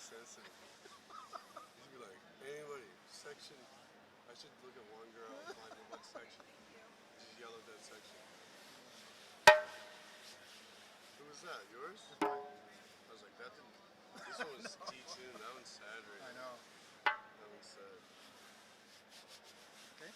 sensitive. He'd be like, anybody, section. I should look at one girl and find out what section. Just yell at that section. Who was that? Yours? I was like, that didn't. This one was D-tuned. That one's sad right I now. know. That one's sad. Okay.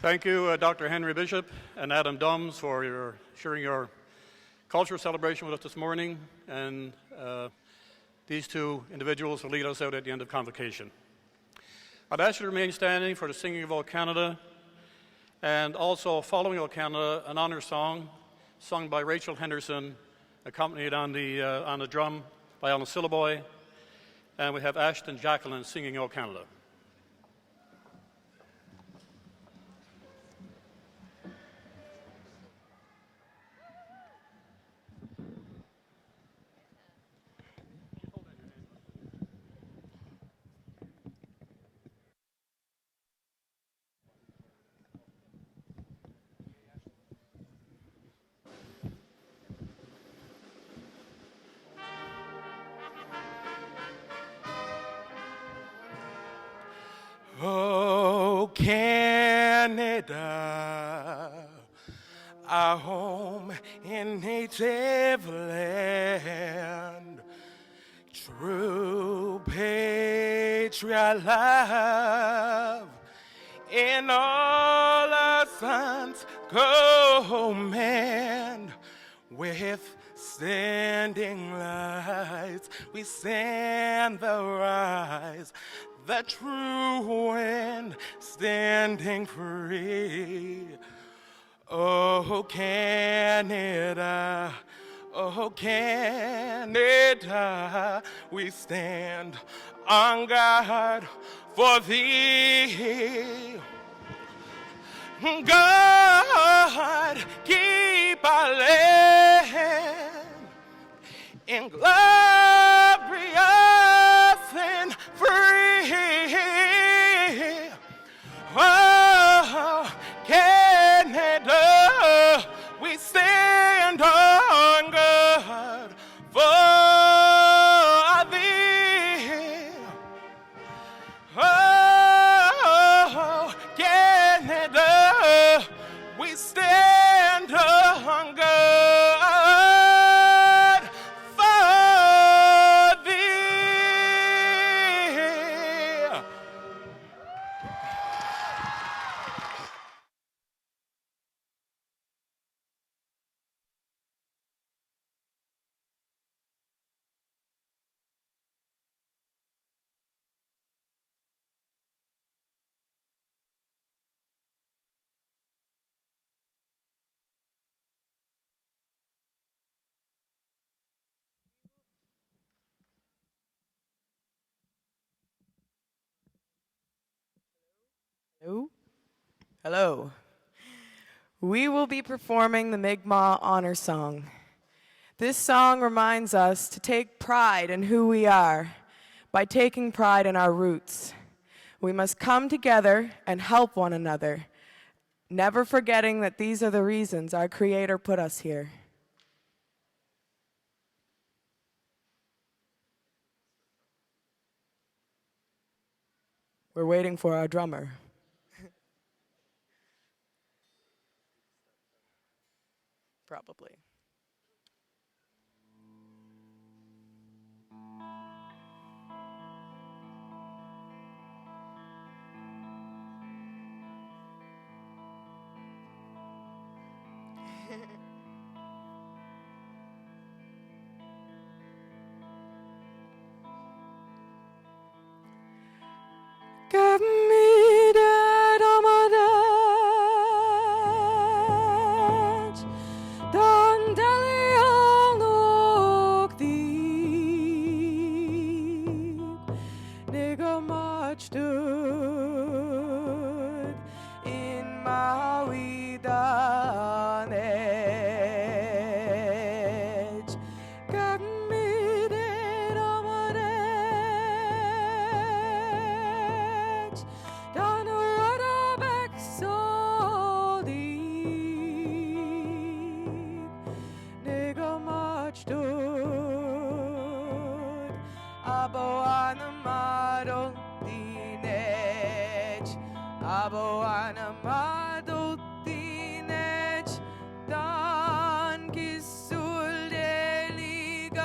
Thank you, Dr. Henry Bishop and Adam Dumbs, for sharing your cultural celebration with us this morning, and these two individuals will lead us out at the end of convocation. I'd ask you to remain standing for the singing of O Canada, and also following O Canada, an honor song sung by Rachel Henderson, accompanied on the drum by Alan Syllaboy, and we have Ashton Jacqueline singing O Canada. Oh, Canada, our home in native land, true patriot love in all our sons command. With standing lights, we stand the rise, the true and standing free. Oh, Canada, oh, Canada, we stand on guard for thee. God, keep our land in glorious and free. Oh, Canada, we stand on guard for thee. Oh, Canada, we stand on guard for thee. Hello? Hello. We will be performing the Mi'kmaq Honor Song. This song reminds us to take pride in who we are by taking pride in our roots. We must come together and help one another, never forgetting that these are the reasons our Creator put us here. We're waiting for our drummer. Probably. Give me that omadage, dandelion look deep, nigga much stood in Maui dan edge. Give me that omadage, down the water back so deep, nigga much stood abo anamado dinech, abo anamado dinech, dan kisul deligalug,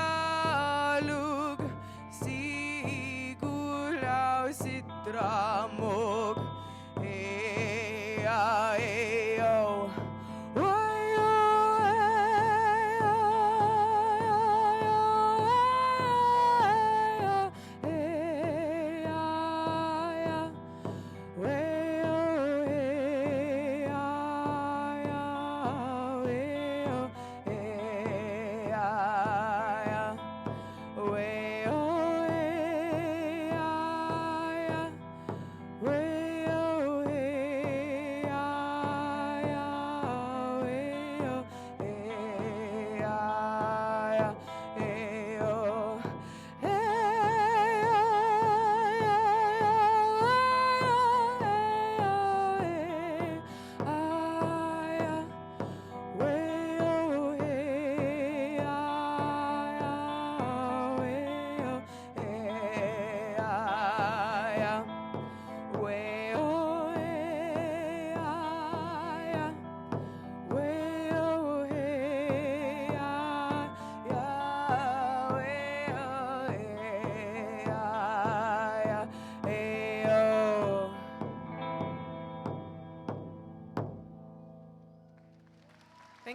sigulaw sitramog, ea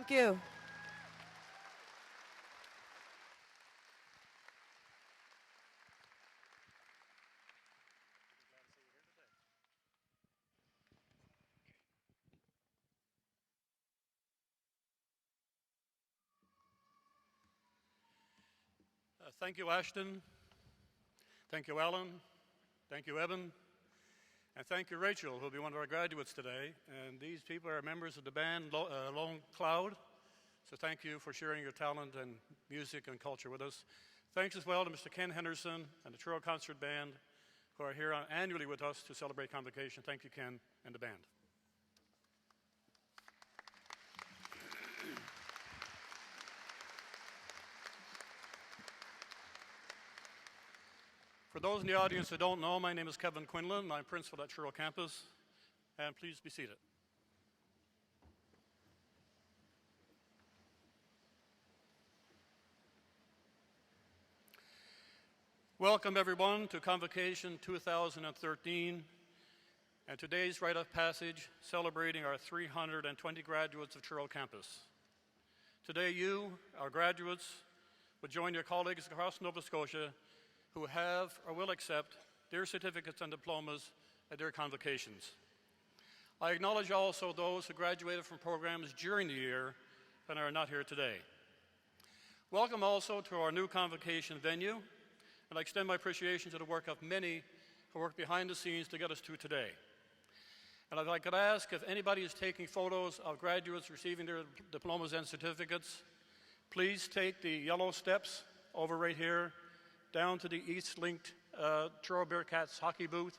Thank you. Thank you, Ashton. Thank you, Alan. Thank you, Evan. And thank you, Rachel, who will be one of our graduates today. And these people are members of the band Lone Cloud. So thank you for sharing your talent and music and culture with us. Thanks as well to Mr. Ken Henderson and the Truro Concert Band, who are here annually with us to celebrate Convocation. Thank you, Ken, and the band. For those in the audience who don't know, my name is Kevin Quinlan. I'm principal at Truro Campus. And please be seated. Welcome, everyone, to Convocation 2013 and today's rite of passage celebrating our 320 graduates of Truro Campus. Today, you, our graduates, will join your colleagues across Nova Scotia who have or will accept their certificates and diplomas at their convocations. I acknowledge also those who graduated from programs during the year and are not here today. Welcome also to our new convocation venue, and I extend my appreciation to the work of many who worked behind the scenes to get us to today. And if I could ask if anybody is taking photos of graduates receiving their diplomas and certificates, please take the yellow steps over right here down to the East Linked Truro Bearcats hockey booth,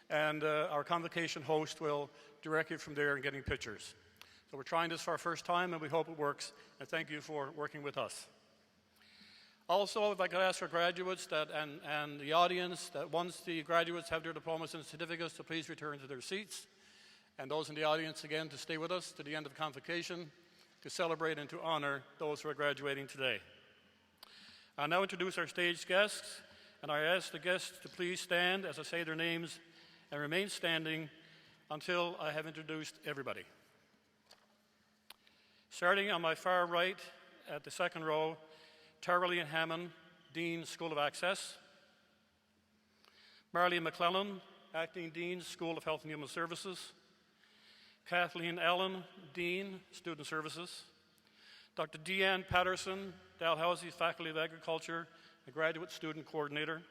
and our convocation host will direct you from there in getting pictures. So we're trying this for our first time, and we hope it works, and thank you for working with us. Also, if I could ask our graduates and the audience that once the graduates have their diplomas and certificates to please return to their seats, and those in the audience again to stay with us to the end of convocation to celebrate and to honor those who are graduating today. I'll now introduce our stage guests, and I ask the guests to please stand as I say their names and remain standing until I have introduced everybody. Starting on my far right at the second row, Tara-Lee Hammond, Dean, School of Access. Marlene McClellan, Acting Dean, School of Health and Human Services. Kathleen Allen, Dean, Student Services. Dr. Deanne Patterson, Dalhousie Faculty of Agriculture, a Graduate Student Coordinator.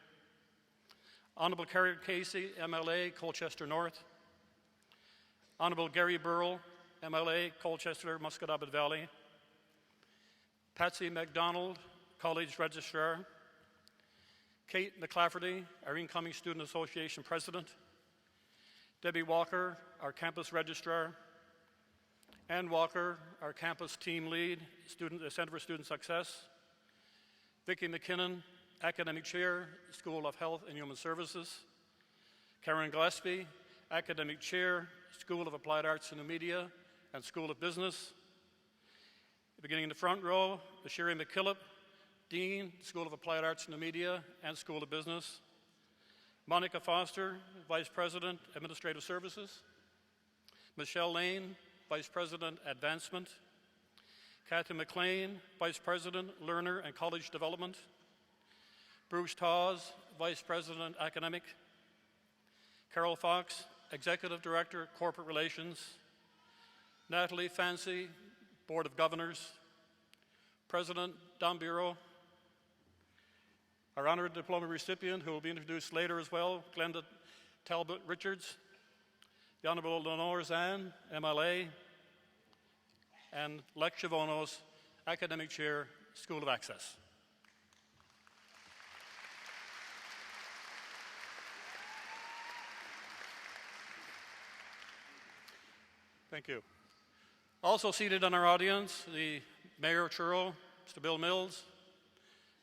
Honorable Carrie Casey, MLA, Colchester North. Honorable Gary Burrell, MLA, Colchester, Musquodoboit Valley. Patsy McDonald, College Registrar. Kate McClafferty, our Incoming Student Association President. Debbie Walker, our Campus Registrar. Ann Walker, our Campus Team Lead, Center for Student Success. Vicki McKinnon, Academic Chair, School of Health and Human Services. Karen Gillespie, Academic Chair, School of Applied Arts and Media and School of Business. Beginning in the front row, Sherry McKillop, Dean, School of Applied Arts and Media and School of Business. Monica Foster, Vice President, Administrative Services. Michelle Lane, Vice President, Advancement. Kathy McLean, Vice President, Learner and College Development. Bruce Tawes, Vice President, Academic. Carol Fox, Executive Director, Corporate Relations. Natalie Fancy, Board of Governors. President, Don Bureau. Our honored diploma recipient, who will be introduced later as well, Glenda Talbot Richards. The Honorable Lenore Zahn, MLA, and Lex Chavonos, Academic Chair, School of Access. Thank you. Also seated in our audience, the Mayor of Truro, Mr. Bill Mills,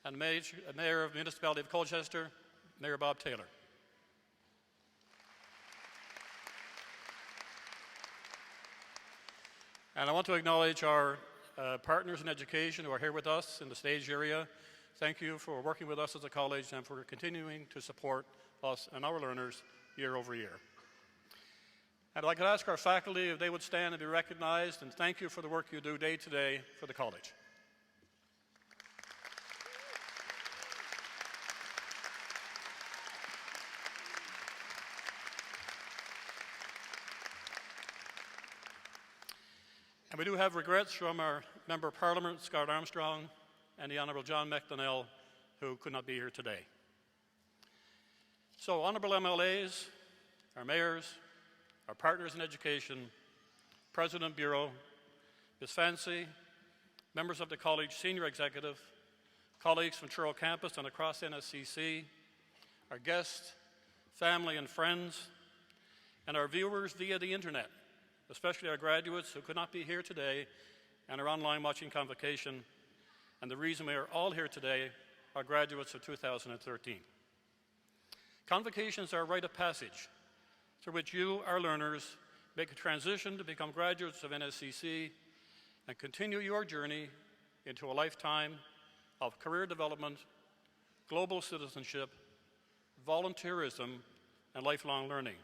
and Mayor of the Municipality of Colchester, Mayor Bob Taylor. And I want to acknowledge our partners in education who are here with us in the stage area. Thank you for working with us as a college and for continuing to support us and our learners year over year. And I could ask our faculty if they would stand and be recognized, and thank you for the work you do day to day for the college. And we do have regrets from our Member of Parliament, Scott Armstrong, and the Honourable John McDonnell, who could not be here today. So, Honourable MLAs, our mayors, our partners in education, President Bureau, Ms. Fancy, members of the college senior executive, colleagues from Truro campus and across NSCC, our guests, family and friends, and our viewers via the internet, especially our graduates who could not be here today and are online watching Convocation. And the reason we are all here today are graduates of 2013. Convocations are a rite of passage through which you, our learners, make a transition to become graduates of NSCC and continue your journey into a lifetime of career development, global citizenship, volunteerism, and lifelong learning.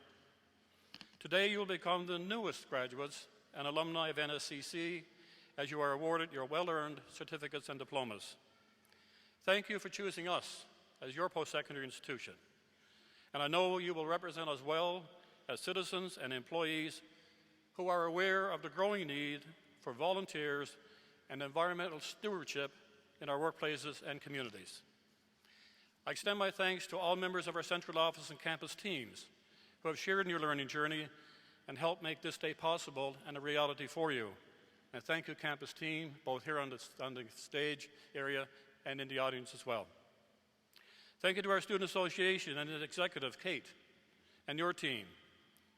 Today, you will become the newest graduates and alumni of NSCC as you are awarded your well-earned certificates and diplomas. Thank you for choosing us as your post-secondary institution. And I know you will represent us well as citizens and employees who are aware of the growing need for volunteers and environmental stewardship in our workplaces and communities. I extend my thanks to all members of our central office and campus teams who have shared in your learning journey and helped make this day possible and a reality for you. And thank you, campus team, both here on the stage area and in the audience as well. Thank you to our Student Association and its executive, Kate, and your team,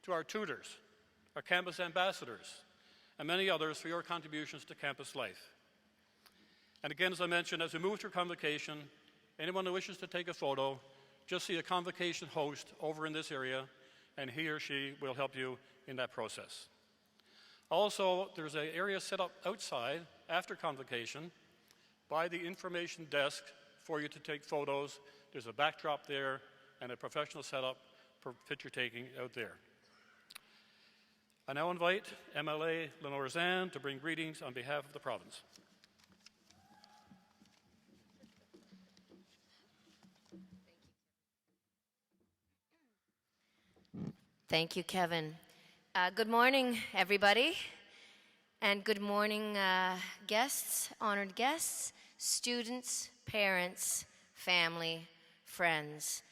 to our tutors, our campus ambassadors, and many others for your contributions to campus life. And again, as I mentioned, as we move through Convocation, anyone who wishes to take a photo, just see a Convocation host over in this area, and he or she will help you in that process. Also, there's an area set up outside after Convocation by the information desk for you to take photos. There's a backdrop there and a professional setup for picture taking out there. I now invite MLA Lenore Zan to bring greetings on behalf of the province. Thank you, Kevin. Good morning, everybody, and good morning, guests, honored guests, students, parents, family, friends.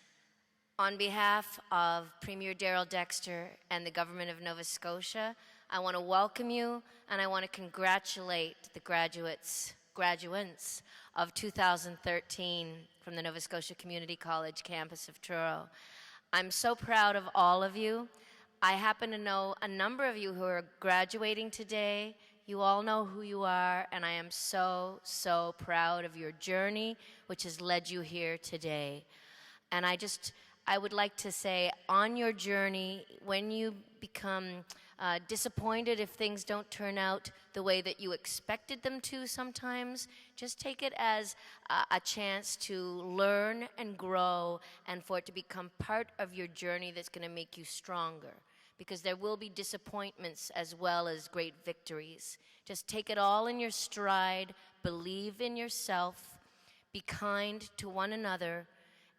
On behalf of Premier Darrell Dexter and the Government of Nova Scotia, I want to welcome you and I want to congratulate the graduates of 2013 from the Nova Scotia Community College campus of Truro. I'm so proud of all of you. I happen to know a number of you who are graduating today. You all know who you are, and I am so, so proud of your journey, which has led you here today. And I would like to say, on your journey, when you become disappointed if things don't turn out the way that you expected them to sometimes, just take it as a chance to learn and grow and for it to become part of your journey that's going to make you stronger. Because there will be disappointments as well as great victories. Just take it all in your stride, believe in yourself, be kind to one another,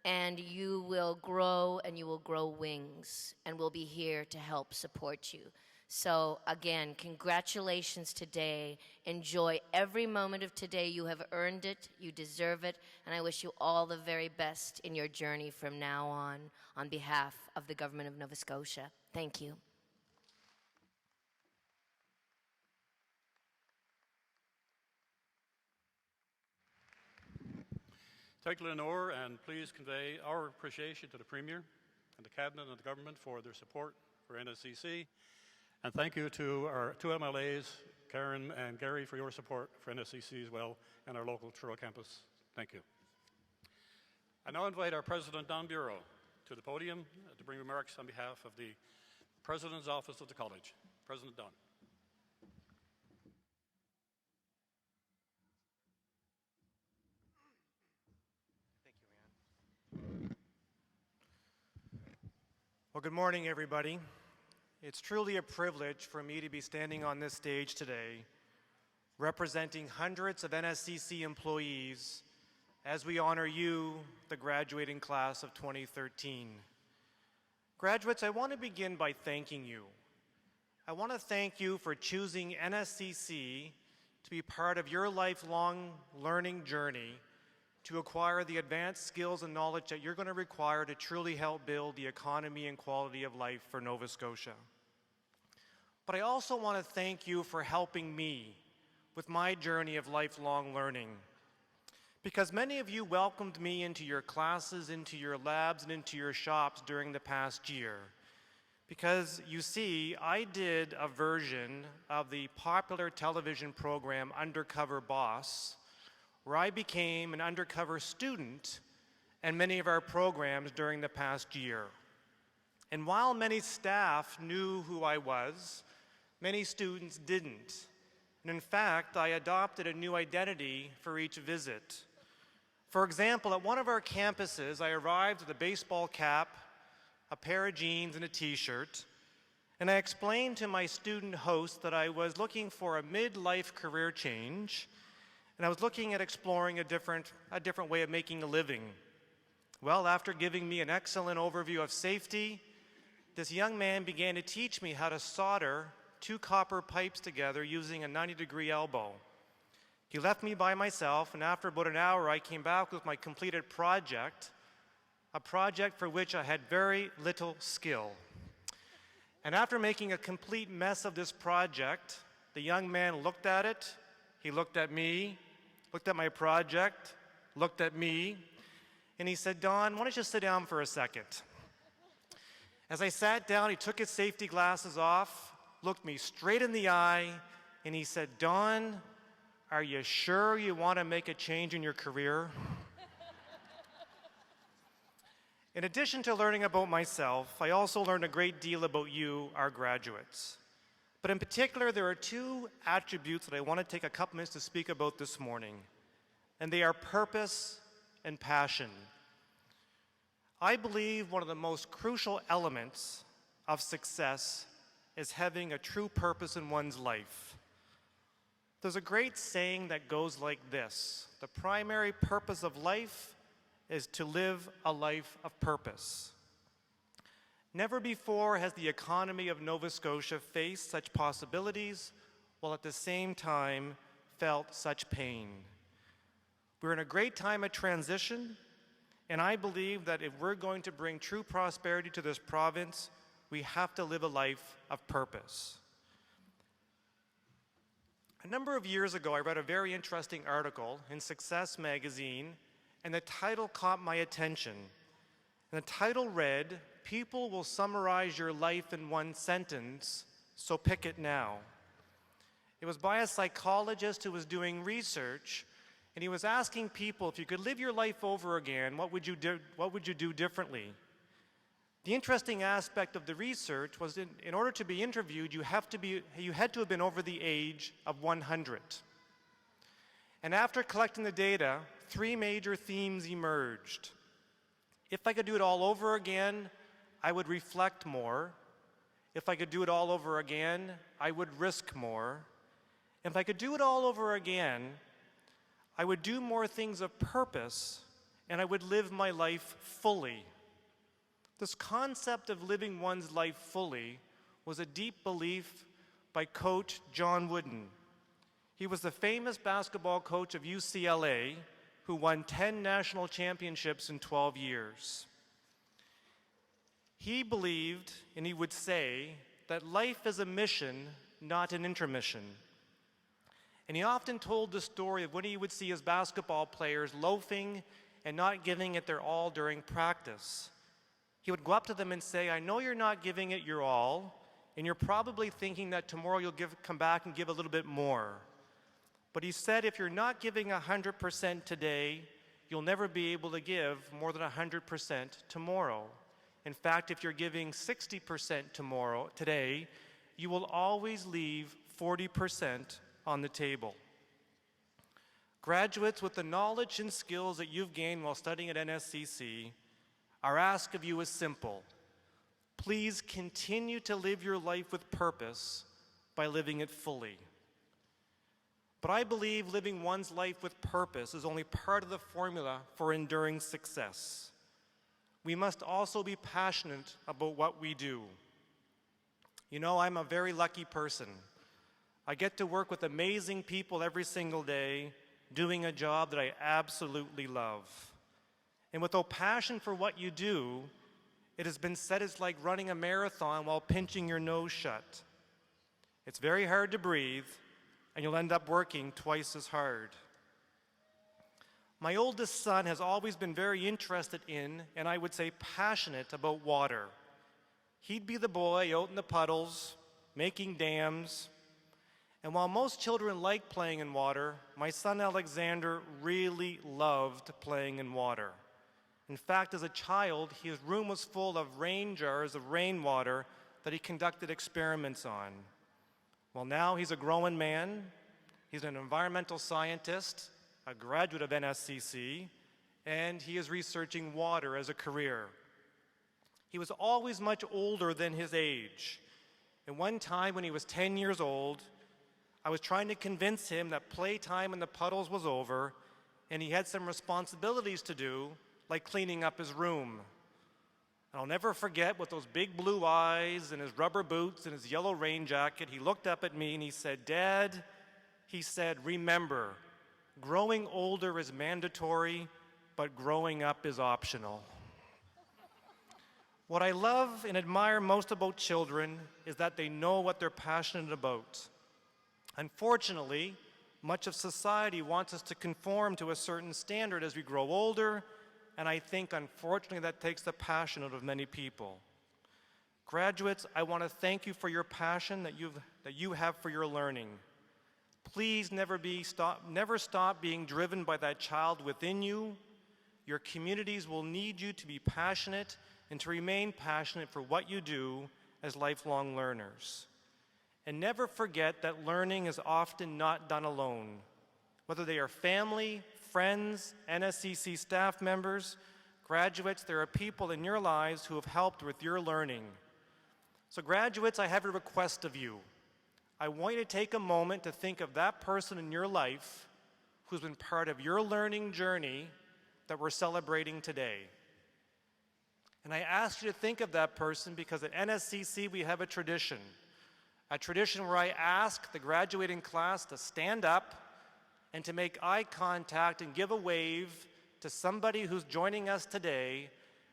and you will grow and you will grow wings, and we'll be here to help support you. So again, congratulations today. Enjoy every moment of today. You have earned it, you deserve it, and I wish you all the very best in your journey from now on behalf of the Government of Nova Scotia. Thank you. Thank you, Lenore, and please convey our appreciation to the Premier and the Cabinet and the Government for their support for NSCC. And thank you to our two MLAs, Karen and Gary, for your support for NSCC as well, and our local Truro campus. Thank you. I now invite our President, Don Bureau, to the podium to bring remarks on behalf of the President's Office of the College. President Don. Thank you, Ann. Well, good morning, everybody. It's truly a privilege for me to be standing on this stage today, representing hundreds of NSCC employees as we honor you, the graduating class of 2013. Graduates, I want to begin by thanking you. I want to thank you for choosing NSCC to be part of your lifelong learning journey to acquire the advanced skills and knowledge that you're going to require to truly help build the economy and quality of life for Nova Scotia. But I also want to thank you for helping me with my journey of lifelong learning. Because many of you welcomed me into your classes, into your labs, and into your shops during the past year. Because you see, I did a version of the popular television program Undercover Boss, where I became an undercover student in many of our programs during the past year. And while many staff knew who I was, many students didn't. And in fact, I adopted a new identity for each visit. For example, at one of our campuses, I arrived with a baseball cap, a pair of jeans, and a t-shirt, and I explained to my student host that I was looking for a midlife career change, and I was looking at exploring a different way of making a living. Well, after giving me an excellent overview of safety, this young man began to teach me how to solder 2 copper pipes together using a 90-degree elbow. He left me by myself, and after about an hour, I came back with my completed project, a project for which I had very little skill. And after making a complete mess of this project, the young man looked at it, he looked at me, looked at my project, looked at me, and he said, "Don, why don't you sit down for a second?" As I sat down, he took his safety glasses off, looked me straight in the eye, and he said, "Don, are you sure you want to make a change in your career?" In addition to learning about myself, I also learned a great deal about you, our graduates. But in particular, there are 2 attributes that I want to take a couple minutes to speak about this morning, and they are purpose and passion. I believe one of the most crucial elements of success is having a true purpose in one's life. There's a great saying that goes like this: the primary purpose of life is to live a life of purpose. Never before has the economy of Nova Scotia faced such possibilities while at the same time felt such pain. We're in a great time of transition, and I believe that if we're going to bring true prosperity to this province, we have to live a life of purpose. A number of years ago, I read a very interesting article in Success magazine, and the title caught my attention. And the title read, "People will summarize your life in one sentence, so pick it now." It was by a psychologist who was doing research, and he was asking people, if you could live your life over again, what would you do differently? The interesting aspect of the research was in order to be interviewed, you had to have been over the age of 100. And after collecting the data, 3 major themes emerged. If I could do it all over again, I would reflect more. If I could do it all over again, I would risk more. If I could do it all over again, I would do more things of purpose, and I would live my life fully. This concept of living one's life fully was a deep belief by Coach John Wooden. He was the famous basketball coach of UCLA who won 10 national championships in 12 years. He believed, and he would say, that life is a mission, not an intermission. And he often told the story of when he would see his basketball players loafing and not giving it their all during practice. He would go up to them and say, "I know you're not giving it your all, and you're probably thinking that tomorrow you'll come back and give a little bit more. But he said, if you're not giving 100% today, you'll never be able to give more than 100% tomorrow. In fact, if you're giving 60% today, you will always leave 40% on the table." Graduates, with the knowledge and skills that you've gained while studying at NSCC, our ask of you is simple. Please continue to live your life with purpose by living it fully. But I believe living one's life with purpose is only part of the formula for enduring success. We must also be passionate about what we do. You know, I'm a very lucky person. I get to work with amazing people every single day, doing a job that I absolutely love. And without passion for what you do, it has been said it's like running a marathon while pinching your nose shut. It's very hard to breathe, and you'll end up working twice as hard. My oldest son has always been very interested in, and I would say passionate about water. He'd be the boy out in the puddles, making dams. And while most children like playing in water, my son Alexander really loved playing in water. In fact, as a child, his room was full of rain jars of rainwater that he conducted experiments on. Well, now he's a grown man. He's an environmental scientist, a graduate of NSCC, and he is researching water as a career. He was always much older than his age. And one time when he was 10 years old, I was trying to convince him that playtime in the puddles was over and he had some responsibilities to do, like cleaning up his room. And I'll never forget, with those big blue eyes and his rubber boots and his yellow rain jacket, he looked up at me and he said, "Dad," he said, "remember, growing older is mandatory, but growing up is optional." What I love and admire most about children is that they know what they're passionate about. Unfortunately, much of society wants us to conform to a certain standard as we grow older, and I think, unfortunately, that takes the passion out of many people. Graduates, I want to thank you for your passion that you have for your learning. Please never stop being driven by that child within you. Your communities will need you to be passionate and to remain passionate for what you do as lifelong learners. And never forget that learning is often not done alone. Whether they are family, friends, NSCC staff members, graduates, there are people in your lives who have helped with your learning. So graduates, I have a request of you. I want you to take a moment to think of that person in your life who's been part of your learning journey that we're celebrating today. And I ask you to think of that person because at NSCC we have a tradition where I ask the graduating class to stand up and to make eye contact and give a wave to somebody who's joining us today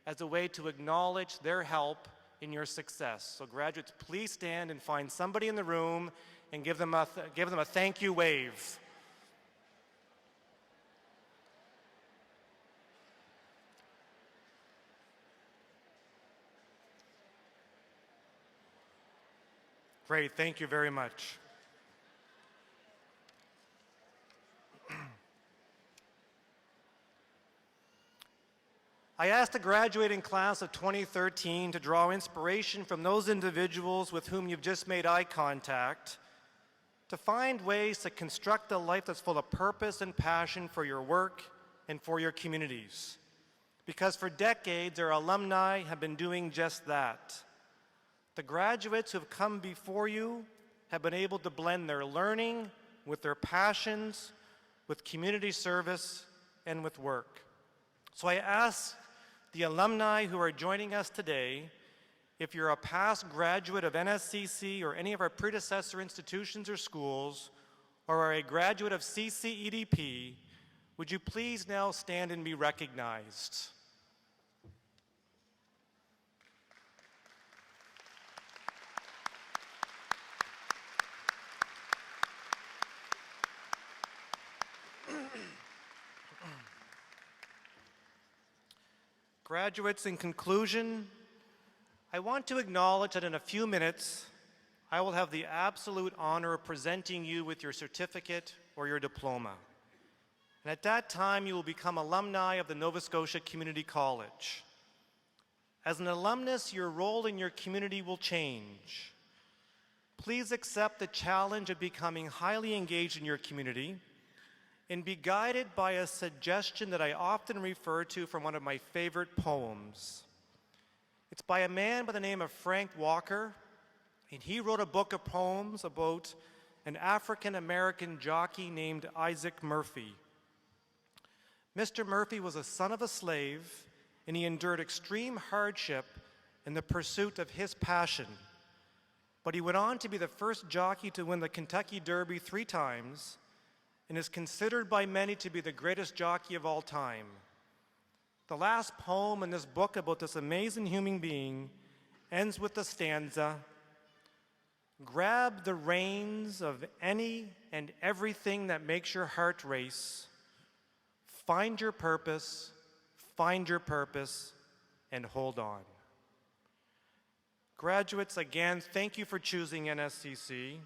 as a way to acknowledge their help in your success. So graduates, please stand and find somebody in the room and give them a thank you wave. Great, thank you very much. I asked the graduating class of 2013 to draw inspiration from those individuals with whom you've just made eye contact, to find ways to construct a life that's full of purpose and passion for your work and for your communities. Because for decades, our alumni have been doing just that. The graduates who have come before you have been able to blend their learning with their passions, with community service, and with work. So I ask the alumni who are joining us today, if you're a past graduate of NSCC or any of our predecessor institutions or schools, or are a graduate of CCEDP, would you please now stand and be recognized? Graduates, in conclusion, I want to acknowledge that in a few minutes, I will have the absolute honor of presenting you with your certificate or your diploma. And at that time, you will become alumni of the Nova Scotia Community College. As an alumnus, your role in your community will change. Please accept the challenge of becoming highly engaged in your community and be guided by a suggestion that I often refer to from one of my favorite poems. It's by a man by the name of Frank Walker, and he wrote a book of poems about an African-American jockey named Isaac Murphy. Mr. Murphy was a son of a slave, and he endured extreme hardship in the pursuit of his passion. But he went on to be the first jockey to win the Kentucky Derby 3 times and is considered by many to be the greatest jockey of all time. The last poem in this book about this amazing human being ends with the stanza, "Grab the reins of any and everything that makes your heart race. Find your purpose, and hold on." Graduates, again, thank you for choosing NSCC.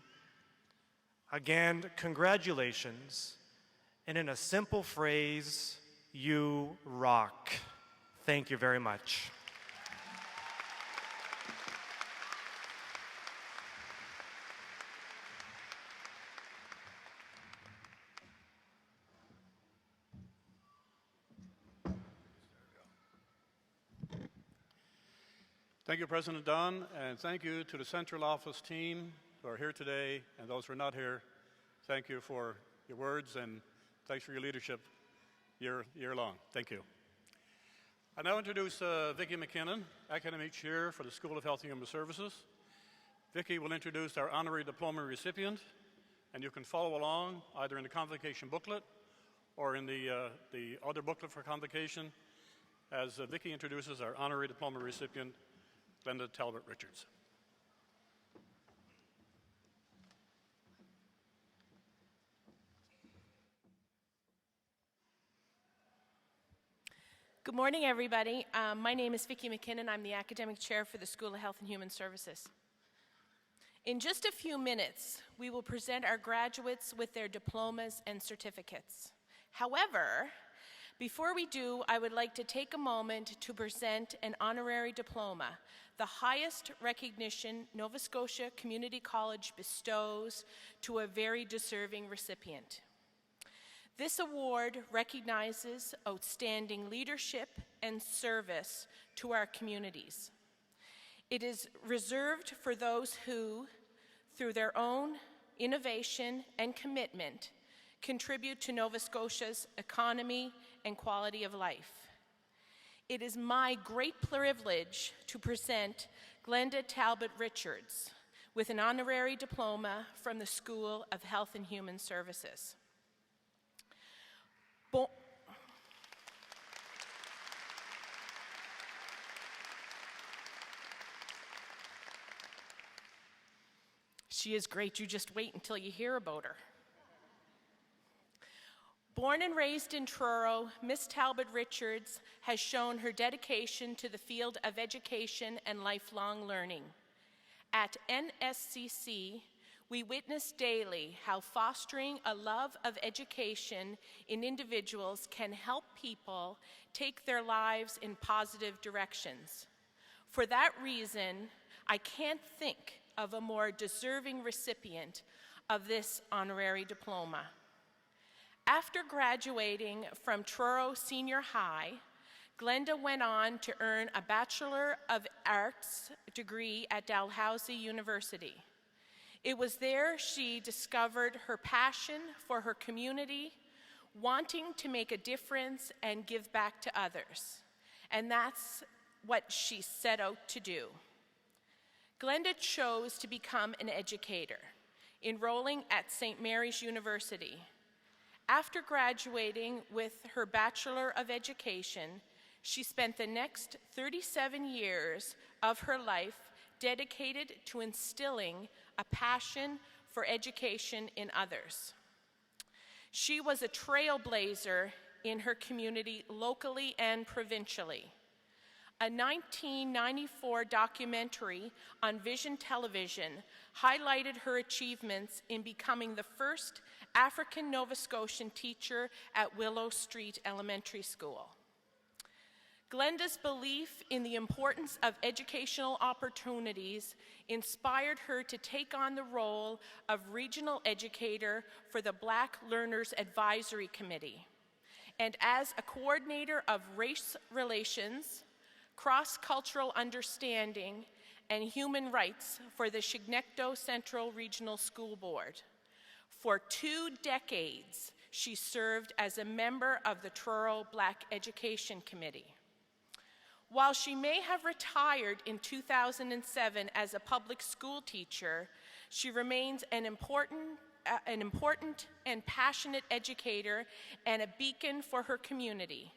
Again, congratulations. And in a simple phrase, you rock. Thank you very much. Thank you, President Dunn, and thank you to the Central Office team who are here today and those who are not here. Thank you for your words and thanks for your leadership year long. Thank you. I now introduce Vicki McKinnon, Academic Chair for the School of Health and Human Services. Vicki will introduce our honorary diploma recipient, and you can follow along either in the convocation booklet or in the other booklet for convocation as Vicki introduces our honorary diploma recipient, Glenda Talbot Richards. Good morning, everybody. My name is Vicki McKinnon. I'm the Academic Chair for the School of Health and Human Services. In just a few minutes, we will present our graduates with their diplomas and certificates. However, before we do, I would like to take a moment to present an honorary diploma, the highest recognition Nova Scotia Community College bestows to a very deserving recipient. This award recognizes outstanding leadership and service to our communities. It is reserved for those who, through their own innovation and commitment, contribute to Nova Scotia's economy and quality of life. It is my great privilege to present Glenda Talbot Richards with an honorary diploma from the School of Health and Human Services. She is great. You just wait until you hear about her. Born and raised in Truro, Miss Talbot Richards has shown her dedication to the field of education and lifelong learning. At NSCC, we witness daily how fostering a love of education in individuals can help people take their lives in positive directions. For that reason, I can't think of a more deserving recipient of this honorary diploma. After graduating from Truro Senior High, Glenda went on to earn a Bachelor of Arts degree at Dalhousie University. It was there she discovered her passion for her community, wanting to make a difference and give back to others. And that's what she set out to do. Glenda chose to become an educator, enrolling at St. Mary's University. After graduating with her Bachelor of Education, she spent the next 37 years of her life dedicated to instilling a passion for education in others. She was a trailblazer in her community locally and provincially. A 1994 documentary on Vision Television highlighted her achievements in becoming the first African Nova Scotian teacher at Willow Street Elementary School. Glenda's belief in the importance of educational opportunities inspired her to take on the role of regional educator for the Black Learners Advisory Committee. And as a coordinator of race relations, cross-cultural understanding, and human rights for the Chignecto Central Regional School Board. For 2 decades, she served as a member of the Truro Black Education Committee. While she may have retired in 2007 as a public school teacher, she remains an important and passionate educator and a beacon for her community.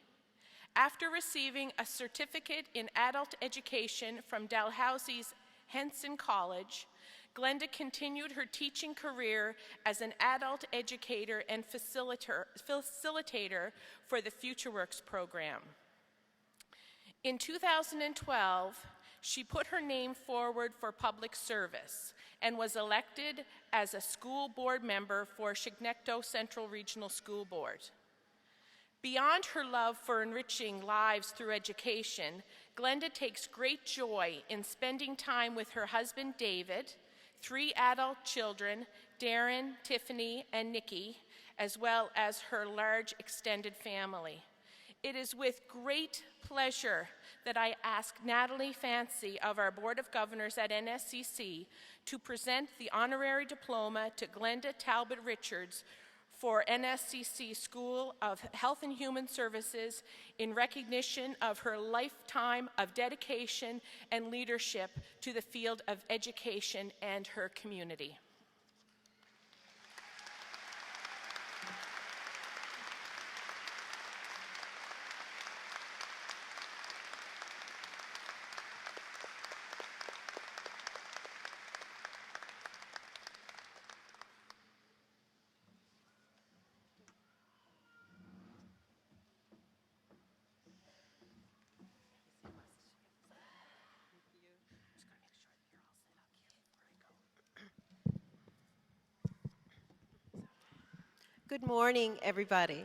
After receiving a certificate in adult education from Dalhousie's Henson College, Glenda continued her teaching career as an adult educator and facilitator for the FutureWorks program. In 2012, she put her name forward for public service and was elected as a school board member for Chignecto Central Regional School Board. Beyond her love for enriching lives through education, Glenda takes great joy in spending time with her husband David, 3 adult children, Darren, Tiffany, and Nikki, as well as her large extended family. It is with great pleasure that I ask Natalie Fancy of our Board of Governors at NSCC to present the honorary diploma to Glenda Talbot Richards for NSCC School of Health and Human Services in recognition of her lifetime of dedication and leadership to the field of education and her community. Good morning, everybody.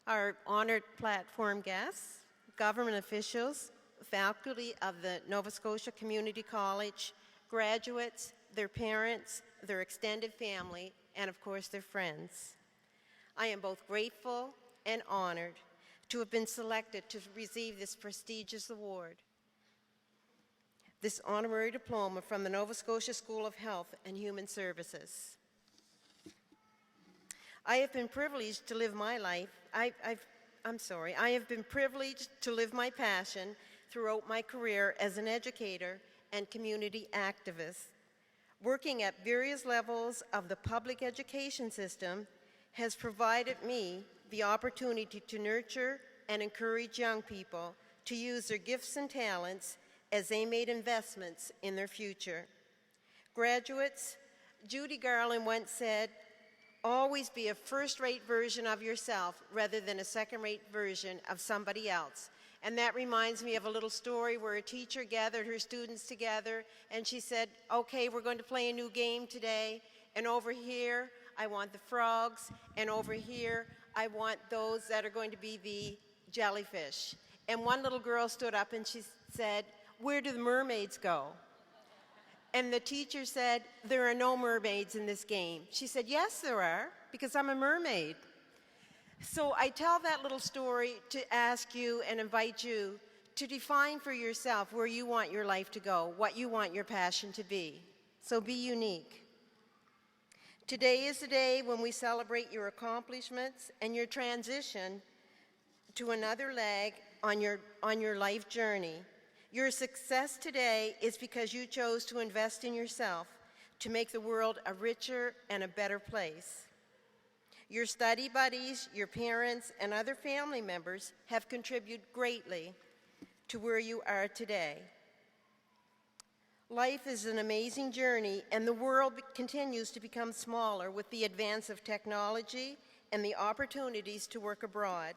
Our honored platform guests, government officials, faculty of the Nova Scotia Community College, graduates, their parents, their extended family, and of course their friends. I am both grateful and honored to have been selected to receive this prestigious award. This honorary diploma from the Nova Scotia School of Health and Human Services. I have been privileged to live my life. I have been privileged to live my passion throughout my career as an educator and community activist. Working at various levels of the public education system has provided me the opportunity to nurture and encourage young people to use their gifts and talents as they made investments in their future. Graduates, Judy Garland once said, "Always be a first-rate version of yourself rather than a second-rate version of somebody else." And that reminds me of a little story where a teacher gathered her students together and she said, "Okay, we're going to play a new game today, and over here I want the frogs, and over here I want those that are going to be the jellyfish." And one little girl stood up and she said, "Where do the mermaids go?" And the teacher said, "There are no mermaids in this game." She said, "Yes, there are, because I'm a mermaid." So I tell that little story to ask you and invite you to define for yourself where you want your life to go, what you want your passion to be. So be unique. Today is the day when we celebrate your accomplishments and your transition to another leg on your life journey. Your success today is because you chose to invest in yourself to make the world a richer and a better place. Your study buddies, your parents, and other family members have contributed greatly to where you are today. Life is an amazing journey, and the world continues to become smaller with the advance of technology and the opportunities to work abroad.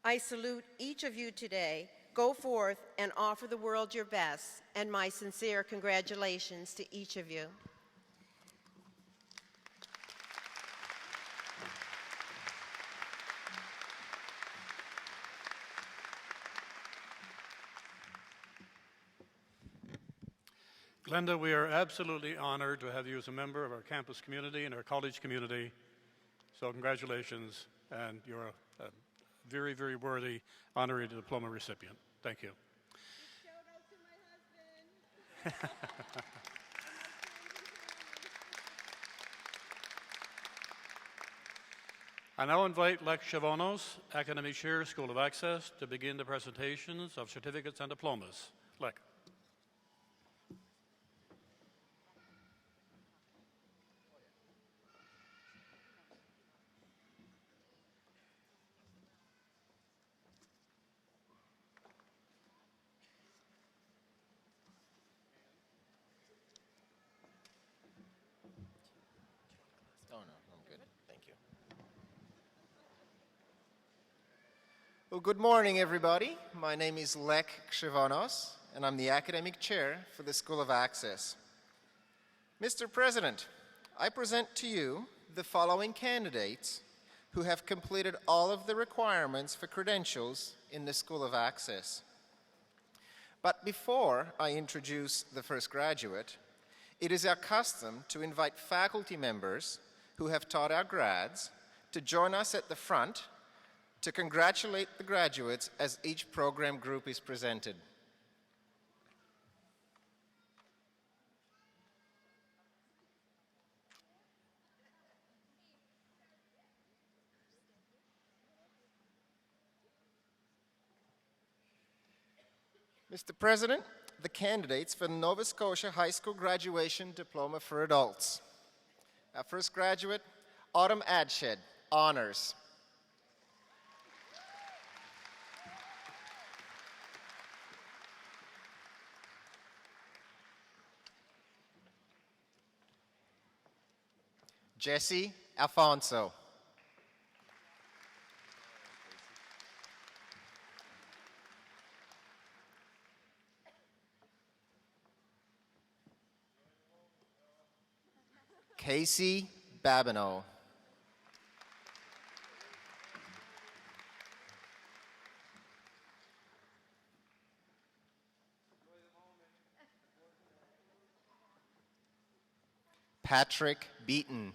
I salute each of you today. Go forth and offer the world your best, and my sincere congratulations to each of you. Glenda, we are absolutely honored to have you as a member of our campus community and our college community. So congratulations, and you're a very, very worthy honorary diploma recipient. Thank you. I now invite Lex Chavonos, Academic Chair, School of Access, to begin the presentations of certificates and diplomas. Lex. Oh, no, I'm good. Thank you. Well, good morning, everybody. My name is Lek Kshivanos, and I'm the Academic Chair for the School of Access. Mr. President, I present to you the following candidates who have completed all of the requirements for credentials in the School of Access. But before I introduce the first graduate, it is our custom to invite faculty members who have taught our grads to join us at the front to congratulate the graduates as each program group is presented. Mr. President, the candidates for the Nova Scotia High School Graduation Diploma for Adults. Our first graduate, Autumn Adshed, Honors. Jesse Alfonso. Casey Babineau. Patrick Beaton.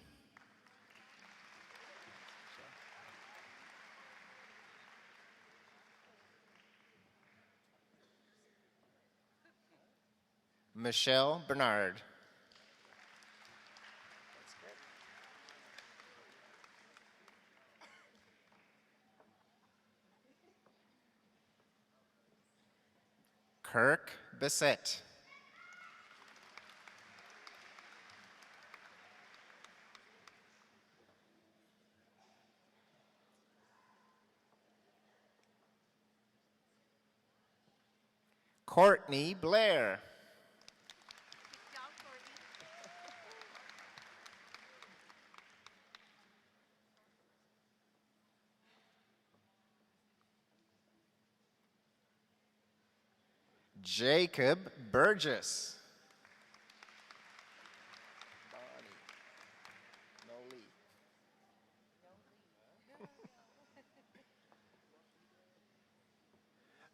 Michelle Bernard. Kirk Bissett. Courtney Blair. Jacob Burgess.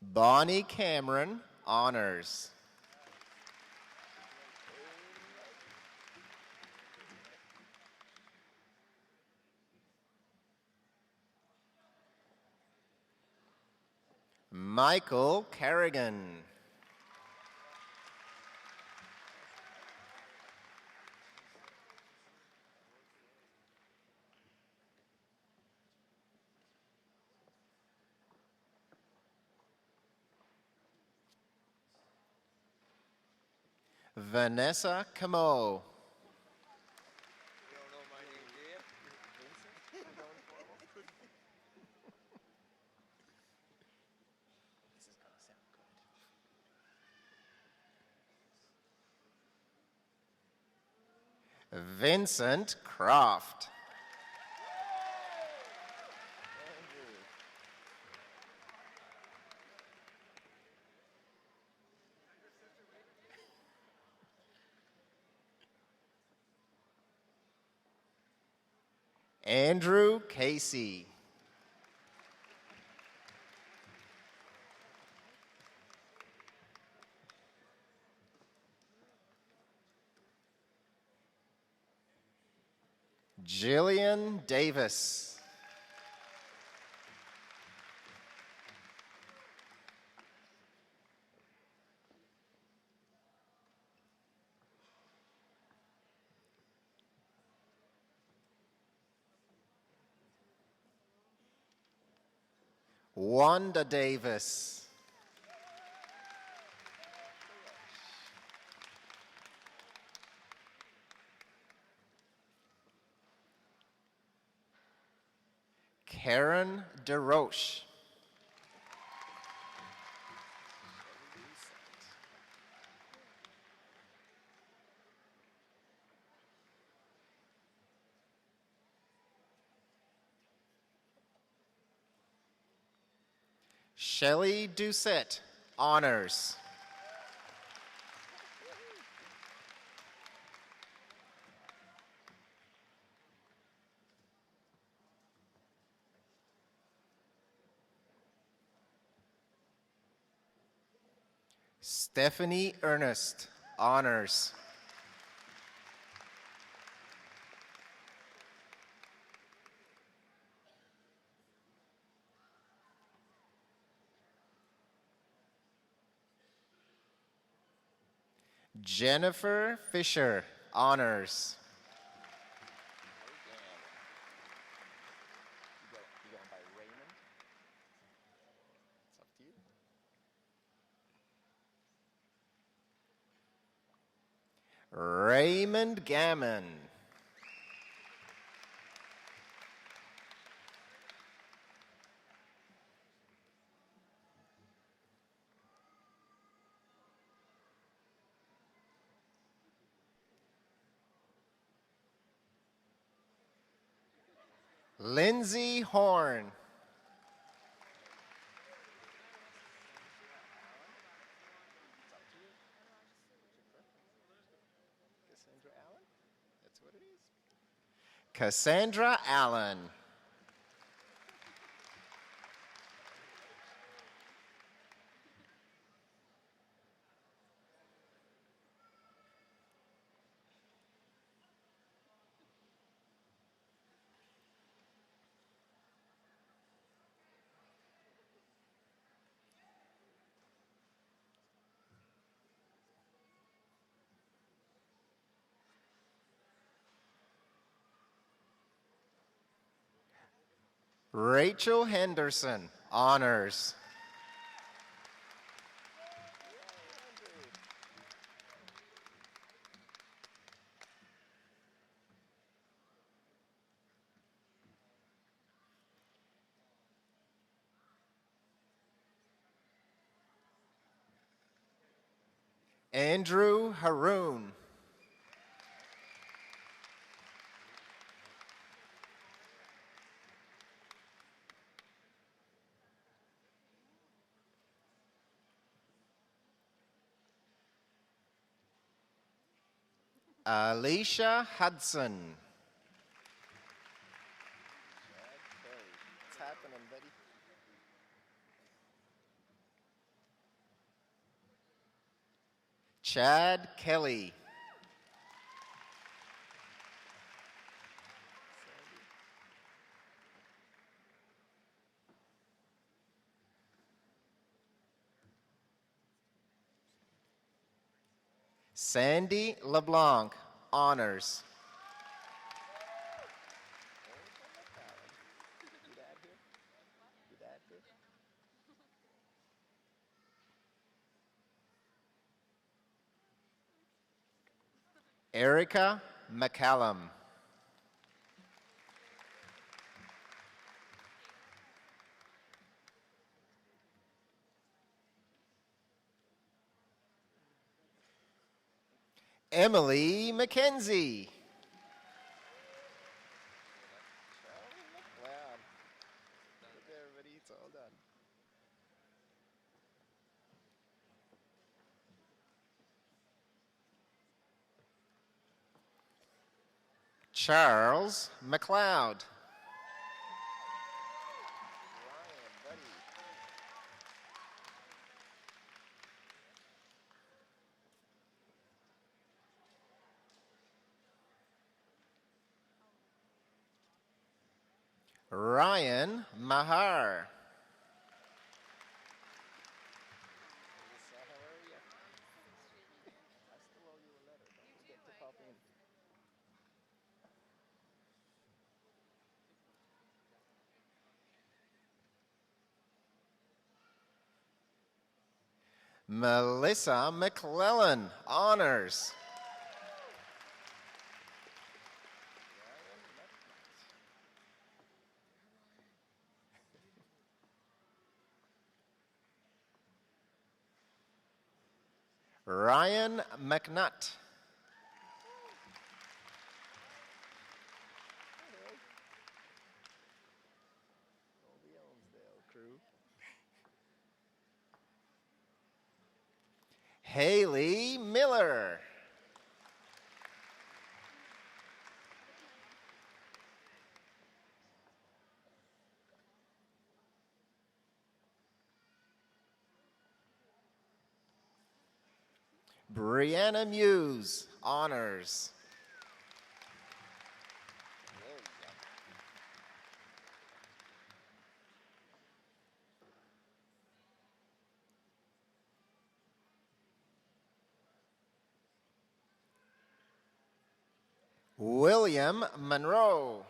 Bonnie Cameron, Honors. Michael Kerrigan. Vanessa Camo. Vincent Croft. Andrew Casey. Jillian Davis. Wanda Davis. Karen DeRoche. Shelley Doucette, honors. Stephanie Ernest, honors. Jennifer Fisher, honors. Raymond Gammon. Lindsay Horn. Cassandra Allen. Rachel Henderson, honors. Andrew Haroon. Alicia Hudson. What's happening, buddy? Chad Kelly. Sandy LeBlanc, honors. Erica McCallum. Emily McKenzie. Charles McLeod. Ryan Mahar. Melissa McClellan, honors. Ryan McNutt. Haley Miller. Brianna Muse, honors. William Monroe.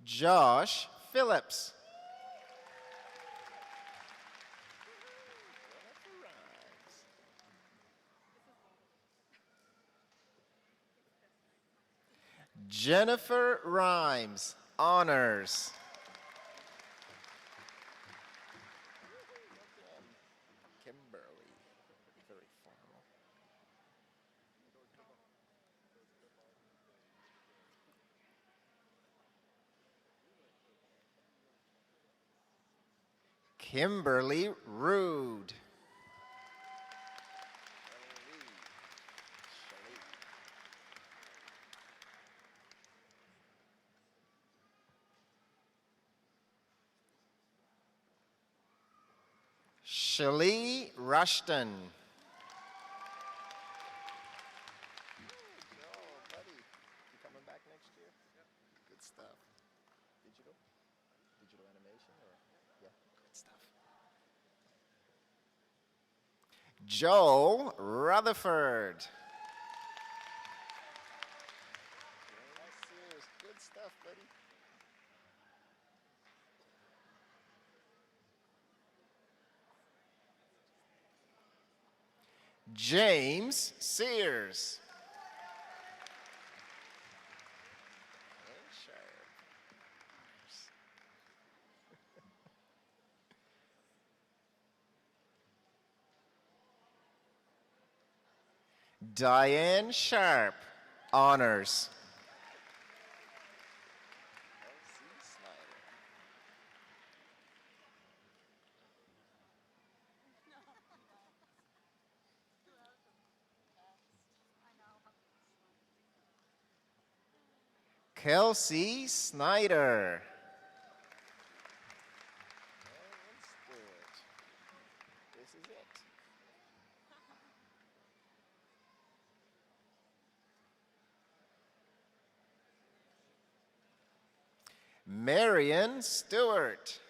Josh Phillips. Jennifer Rhymes, honors. Kimberly, very formal. Kimberly Rude. Shalee Rushton. Coming back next year? Good stuff. Digital? Digital animation or yeah, good stuff. Joel Rutherford. Good stuff, buddy. James Sears. Diane Sharp, honors. Kelsey Snyder. This is it. Marion Stewart.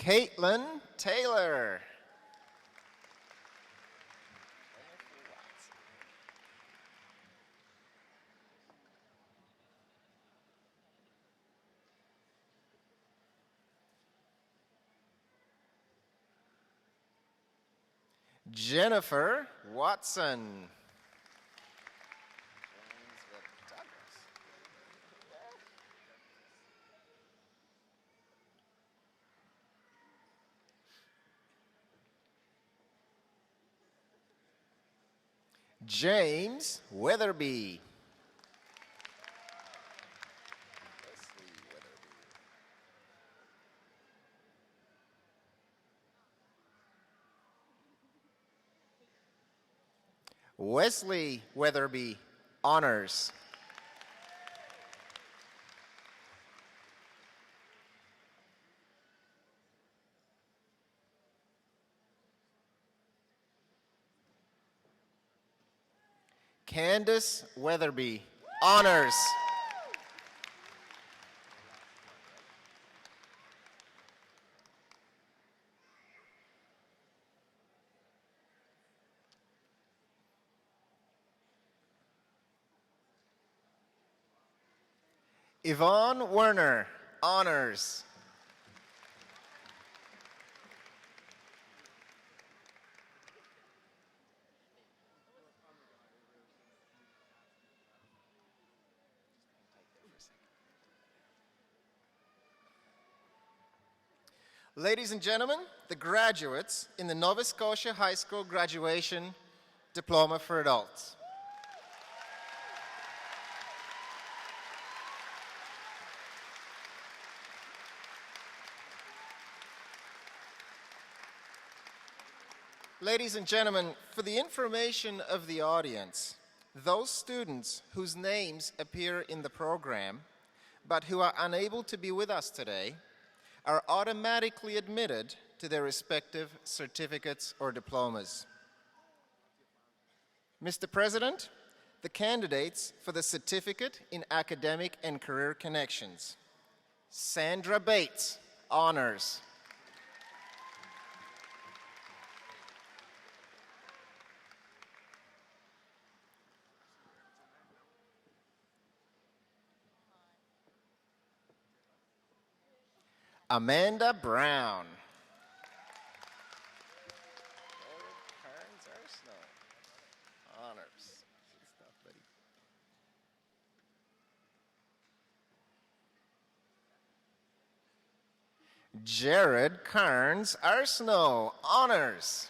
Caitlin Taylor. Jennifer Watson. James Weatherby. Wesley Weatherby, honors. Candace Weatherby, honors. Yvonne Werner, honors. Ladies and gentlemen, the graduates in the Nova Scotia High School Graduation Diploma for Adults. Ladies and gentlemen, for the information of the audience, those students whose names appear in the program but who are unable to be with us today are automatically admitted to their respective certificates or diplomas. Mr. President, the candidates for the Certificate in Academic and Career Connections. Sandra Bates, honors. Amanda Brown. Honors. Jared Carnes Arsenault, honors.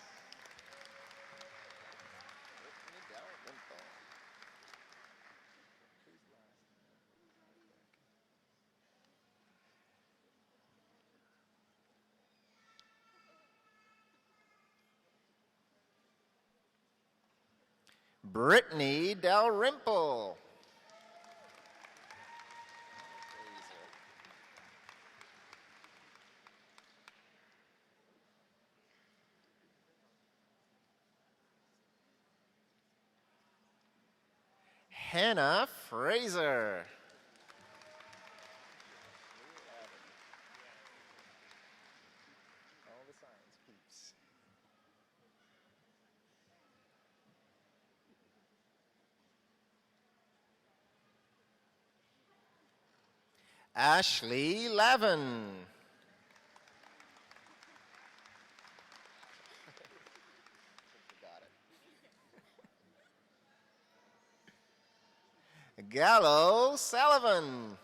Brittany Dalrymple. Hannah Fraser. Ashley Lavin. Gallo Sullivan.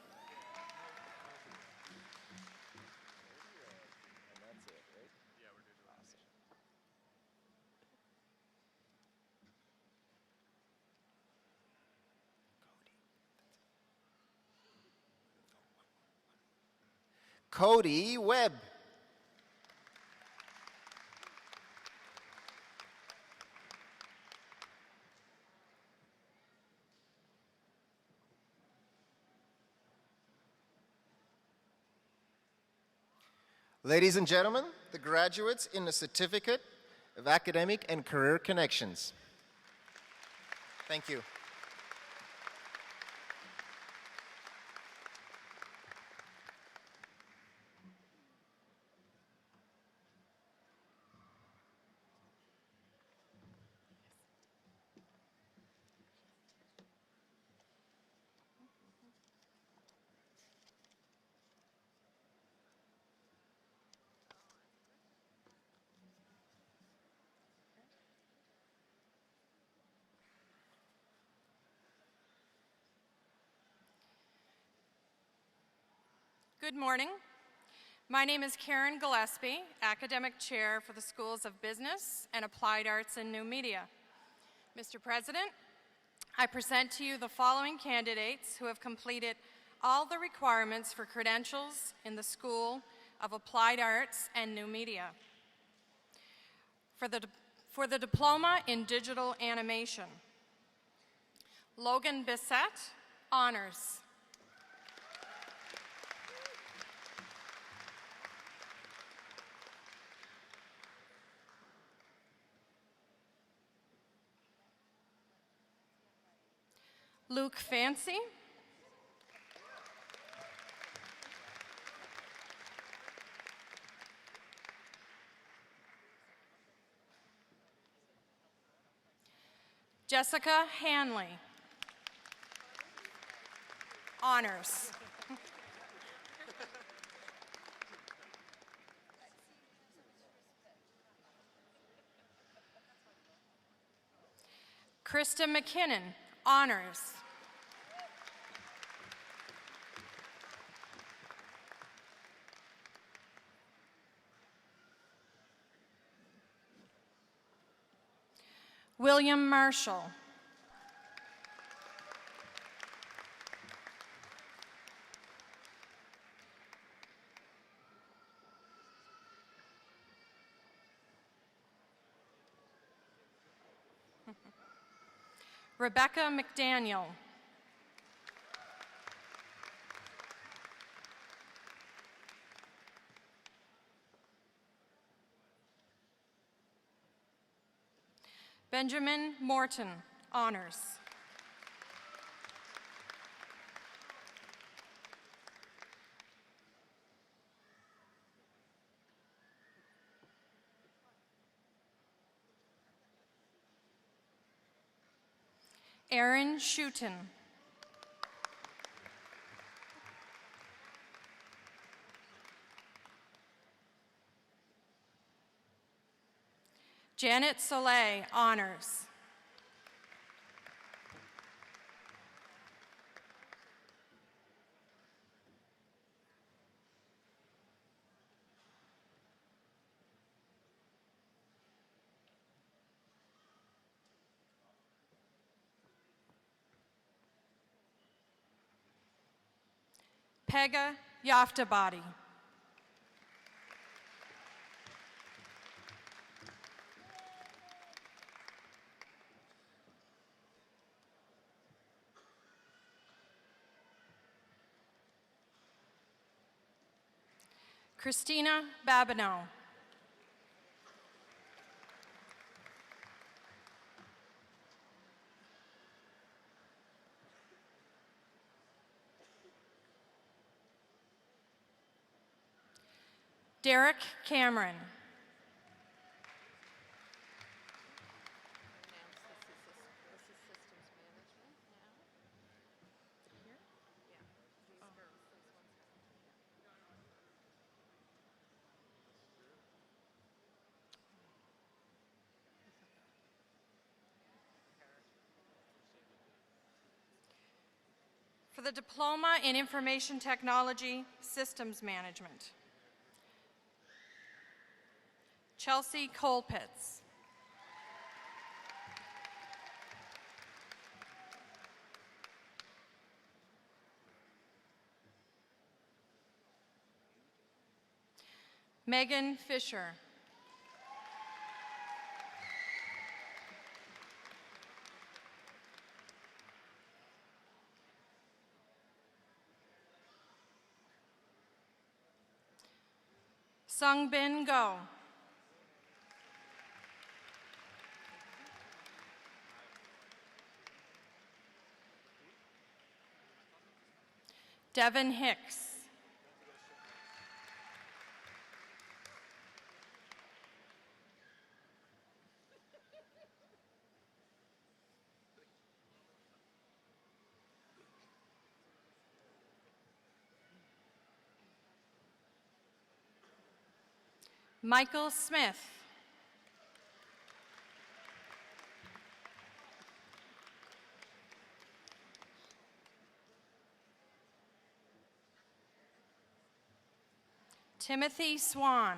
Cody Webb. Ladies and gentlemen, the graduates in the Certificate of Academic and Career Connections. Thank you. Good morning. My name is Karen Gillespie, Academic Chair for the Schools of Business and Applied Arts and New Media. Mr. President, I present to you the following candidates who have completed all the requirements for credentials in the School of Applied Arts and New Media. For the Diploma in Digital Animation, Logan Bissett, honors. Luke Fancy. Jessica Hanley. Honors. Krista McKinnon, honors. William Marshall. Rebecca McDaniel. Benjamin Morton, honors. Aaron Schutten. Janet Soleil, honors. Pega Yaftabadi. Christina Babineau. Derek Cameron. For the Diploma in Information Technology Systems Management, Chelsea Colpitz. Megan Fisher. Sung Bin Go. Devin Hicks. Michael Smith. Timothy Swan.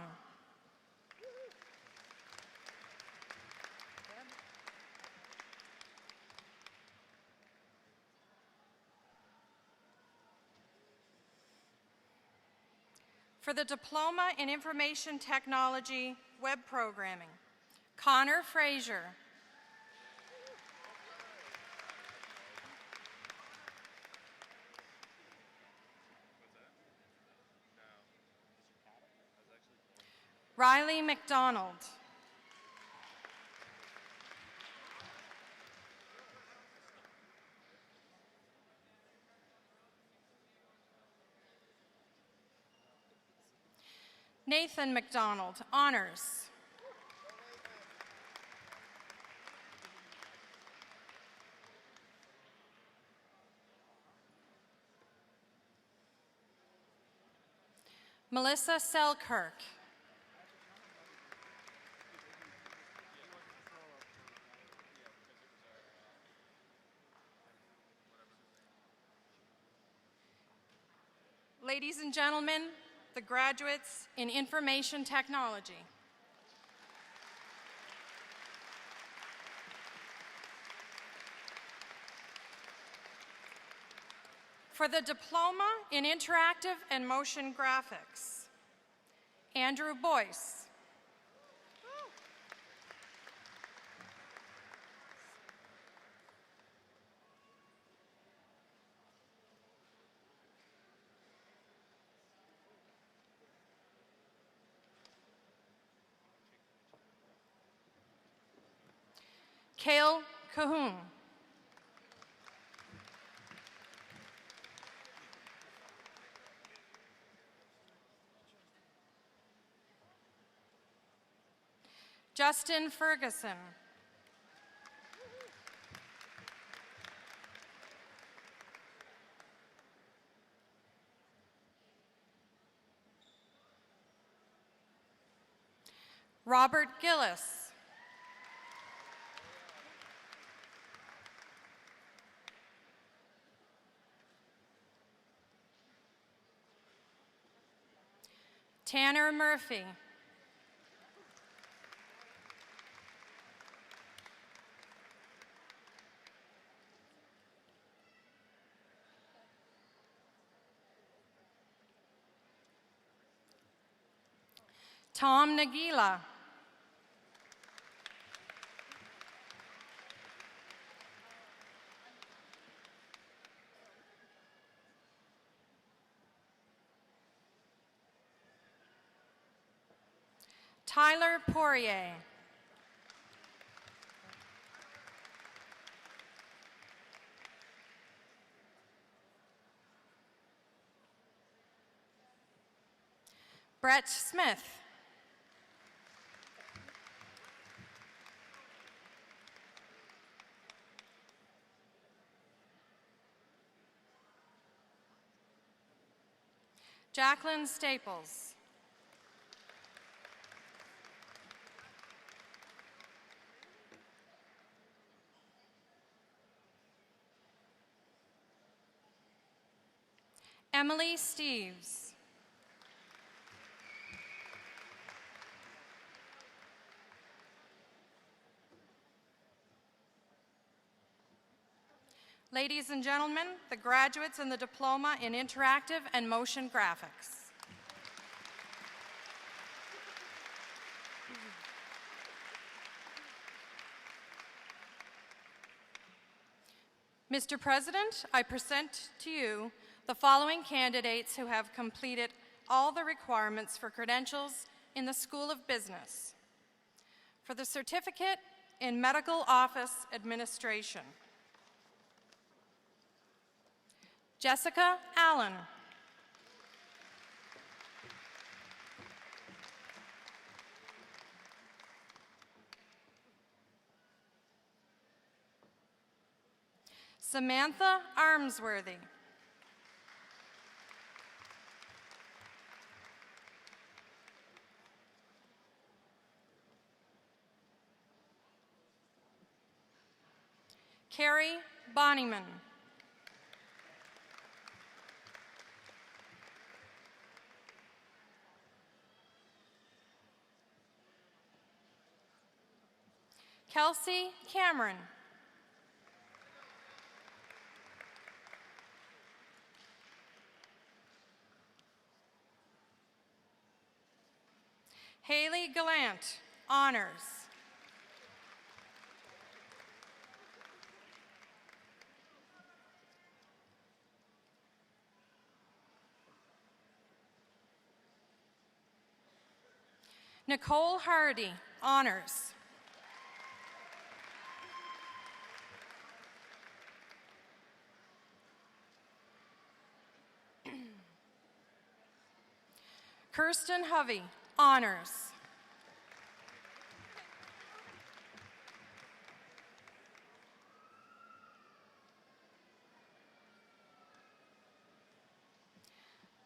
For the Diploma in Information Technology Web Programming, Connor Frazier. Riley McDonald. Nathan McDonald, honors. Melissa Selkirk. Ladies and gentlemen, the graduates in information technology. For the diploma in interactive and motion graphics, Andrew Boyce. Kale Cahoon. Justin Ferguson. Robert Gillis. Tanner Murphy. Tom Nagila. Tyler Poirier. Brett Smith. Jacqueline Staples. Emily Steves. Ladies and gentlemen, the graduates in the Diploma in Interactive and Motion Graphics. Mr. President, I present to you the following candidates who have completed all the requirements for credentials in the School of Business. For the Certificate in Medical Office Administration, Jessica Allen. Samantha Armsworthy. Carrie Bonnyman. Kelsey Cameron. Haley Gallant, honors. Nicole Hardy, honors. Kirsten Hovey, honors.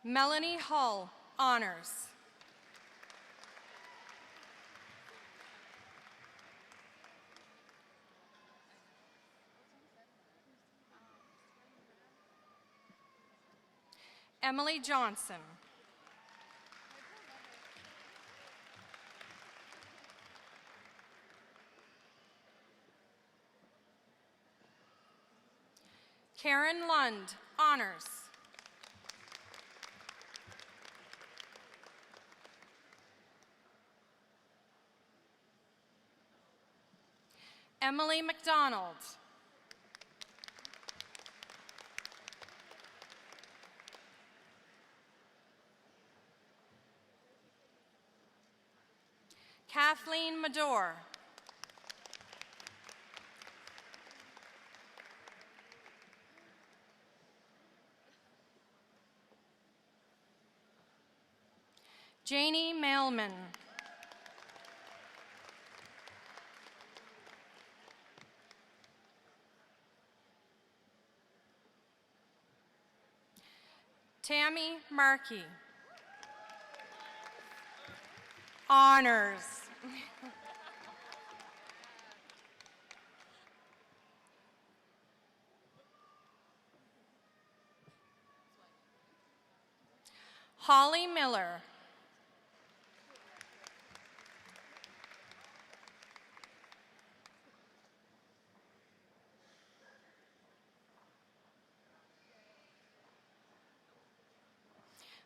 Melanie Hull, honors. Emily Johnson. Karen Lund, honors. Emily McDonald. Kathleen Madore. Janie Mailman. Tammy Markey. Honors. Holly Miller.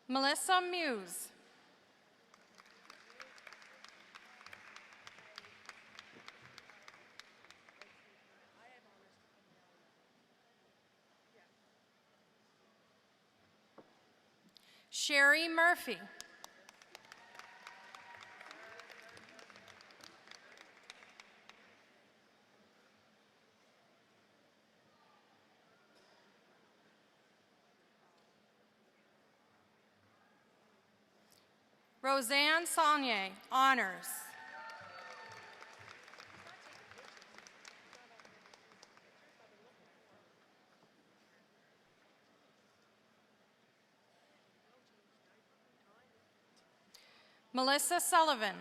Melissa Muse. Sherry Murphy. Roseanne Saunier, honors. Melissa Sullivan.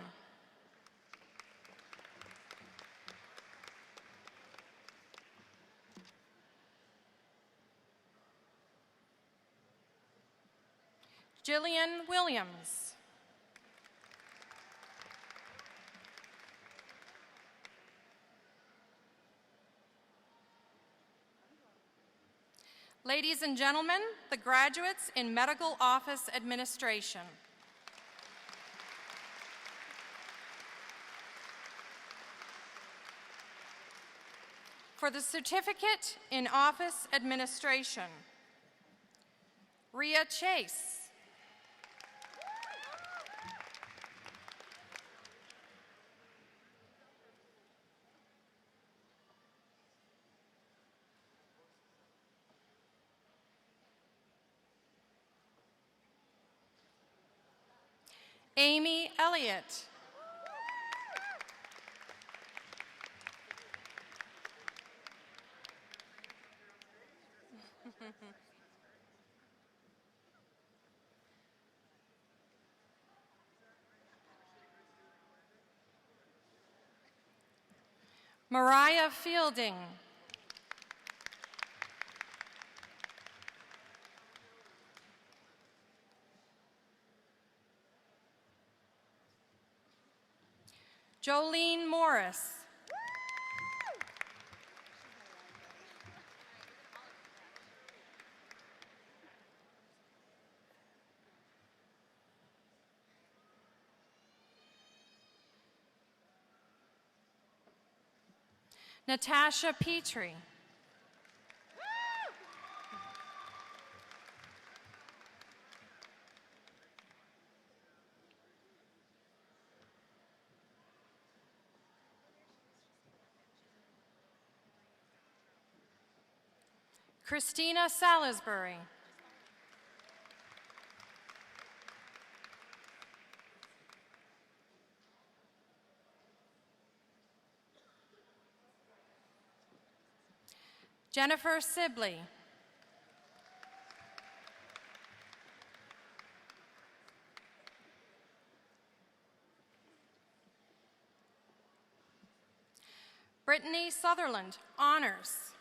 Jillian Williams. Ladies and gentlemen, the graduates in Medical Office Administration. For the Certificate in Office Administration, Rhea Chase. Amy Elliott. Mariah Fielding. Jolene Morris. Natasha Petrie. Christina Salisbury. Jennifer Sibley. Brittany Sutherland, honors.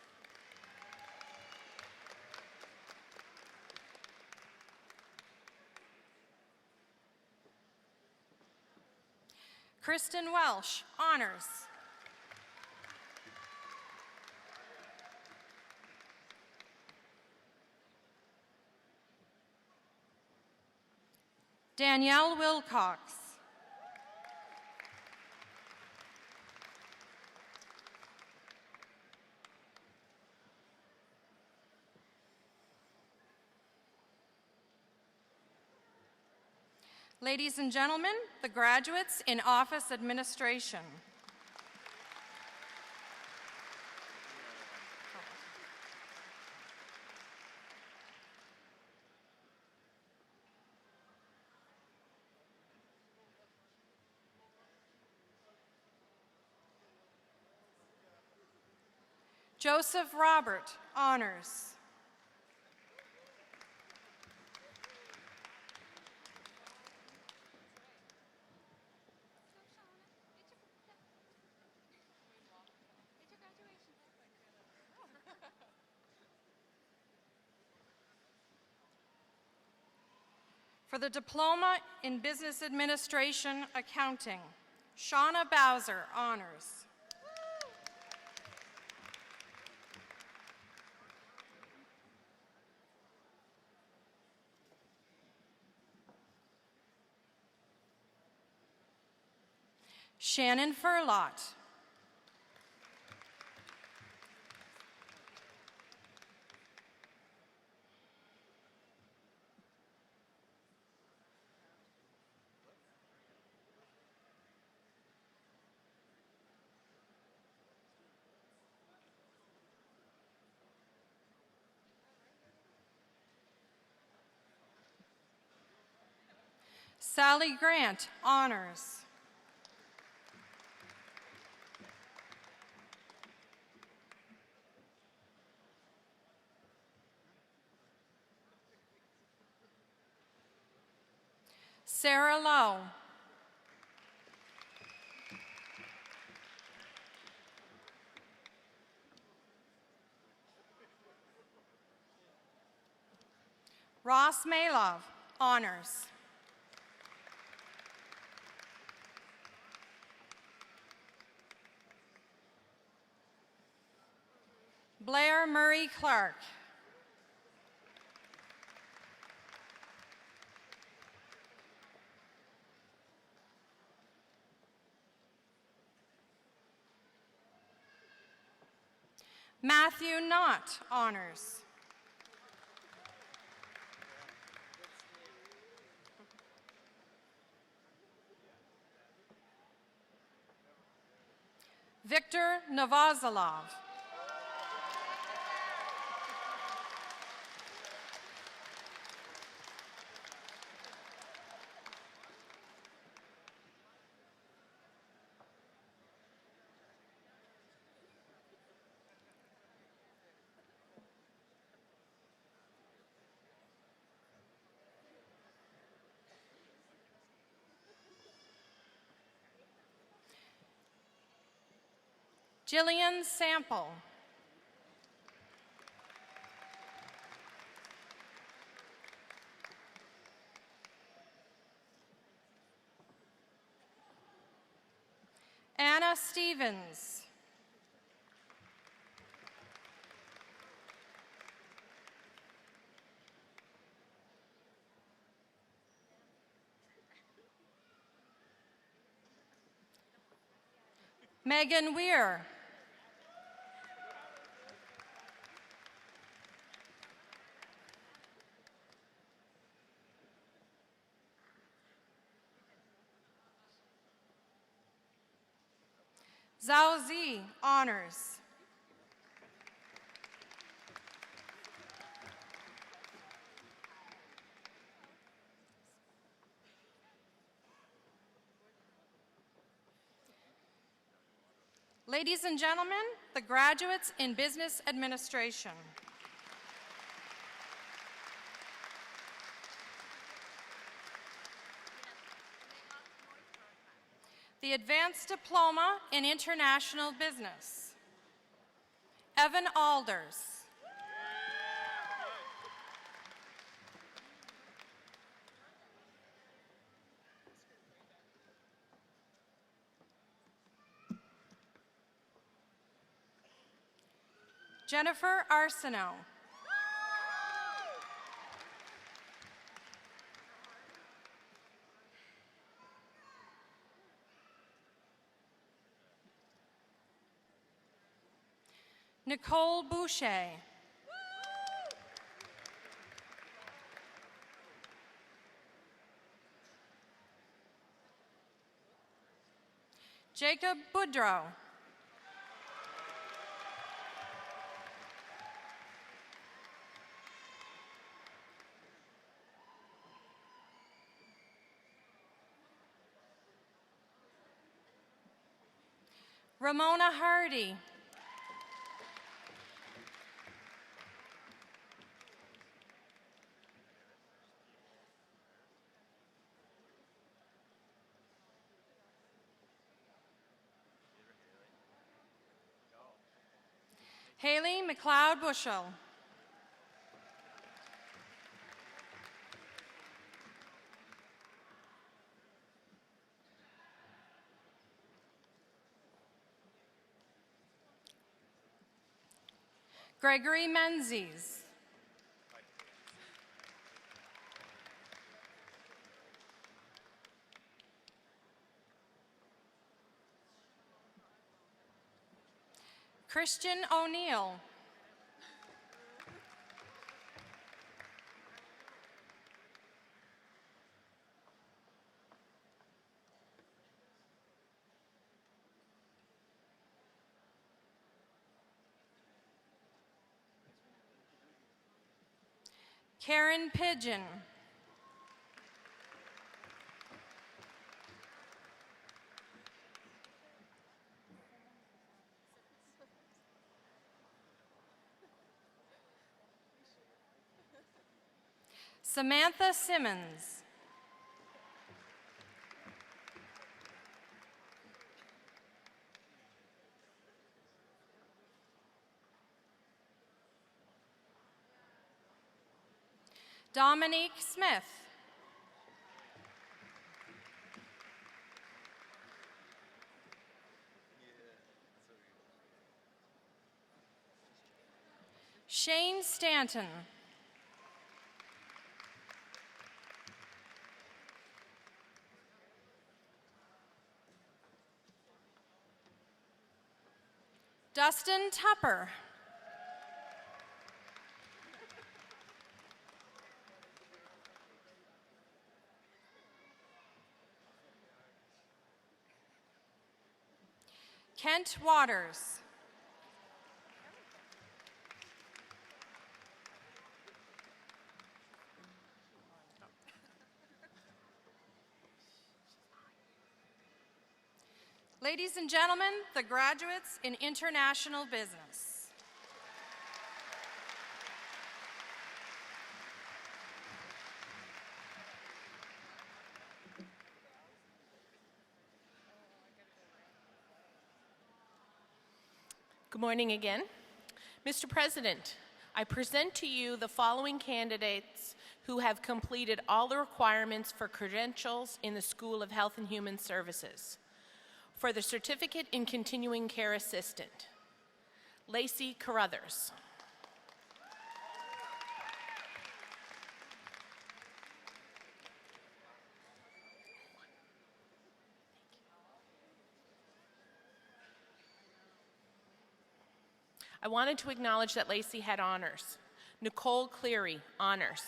Kristen Welsh, honors. Danielle Wilcox. Ladies and gentlemen, the graduates in office administration. Joseph Robert, honors. For the Diploma in Business Administration Accounting, Shauna Bowser, honors. Shannon Furlot. Sally Grant, honors. Sarah Lowe. Ross Malov, honors. Blair Murray Clark. Matthew Knott, honors. Victor Novozalov. Jillian Sample. Anna Stevens. Megan Weir. Zhao Zi, honors. Ladies and gentlemen, the graduates in business administration. The Advanced Diploma in International Business. Evan Alders. Jennifer Arsenault. Nicole Boucher. Jacob Boudreau. Ramona Hardy. Haley McLeod Bushell. Gregory Menzies. Christian O'Neill. Karen Pigeon. Samantha Simmons. Dominique Smith. Shane Stanton. Dustin Tupper. Kent Waters. Ladies and gentlemen, the graduates in international business. Good morning again. Mr. President, I present to you the following candidates who have completed all the requirements for credentials in the School of Health and Human Services. For the Certificate in Continuing Care Assistant, Lacey Carruthers. I wanted to acknowledge that Lacey had honors. Nicole Cleary, honors.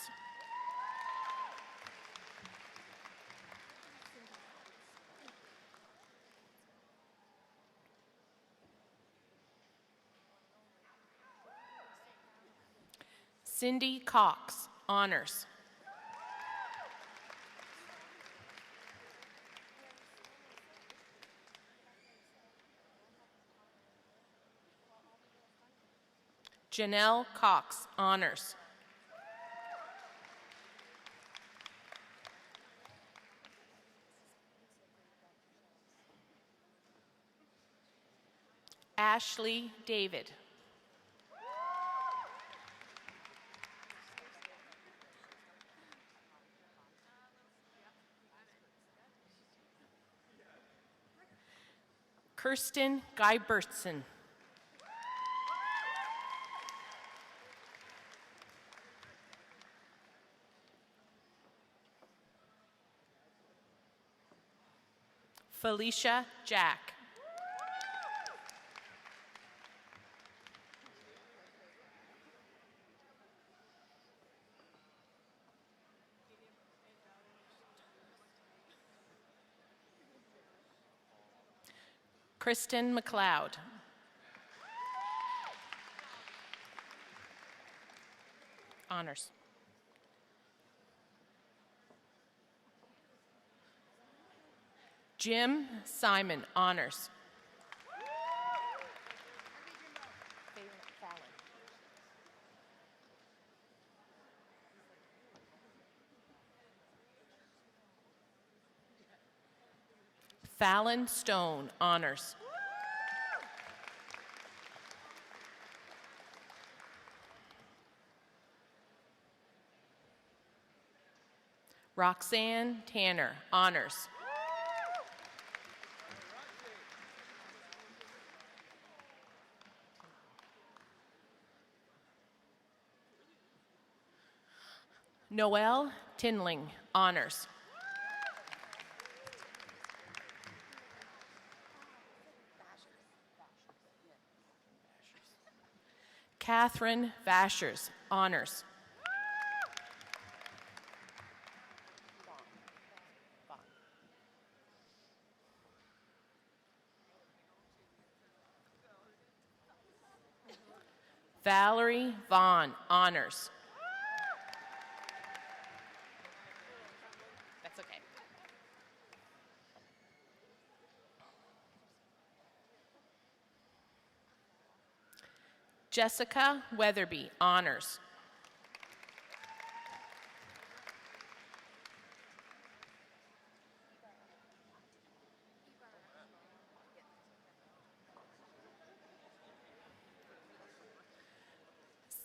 Cindy Cox, honors. Janelle Cox, honors. Ashley David. Kirsten Guybertson. Felicia Jack. Kristen McLeod. Honors. Jim Simon, honors. Fallon Stone, honors. Roxanne Tanner, honors. Noelle Tinling, honors. Catherine Vashers, honors. Valerie Vaughn, honors. That's okay. Jessica Weatherby, honors.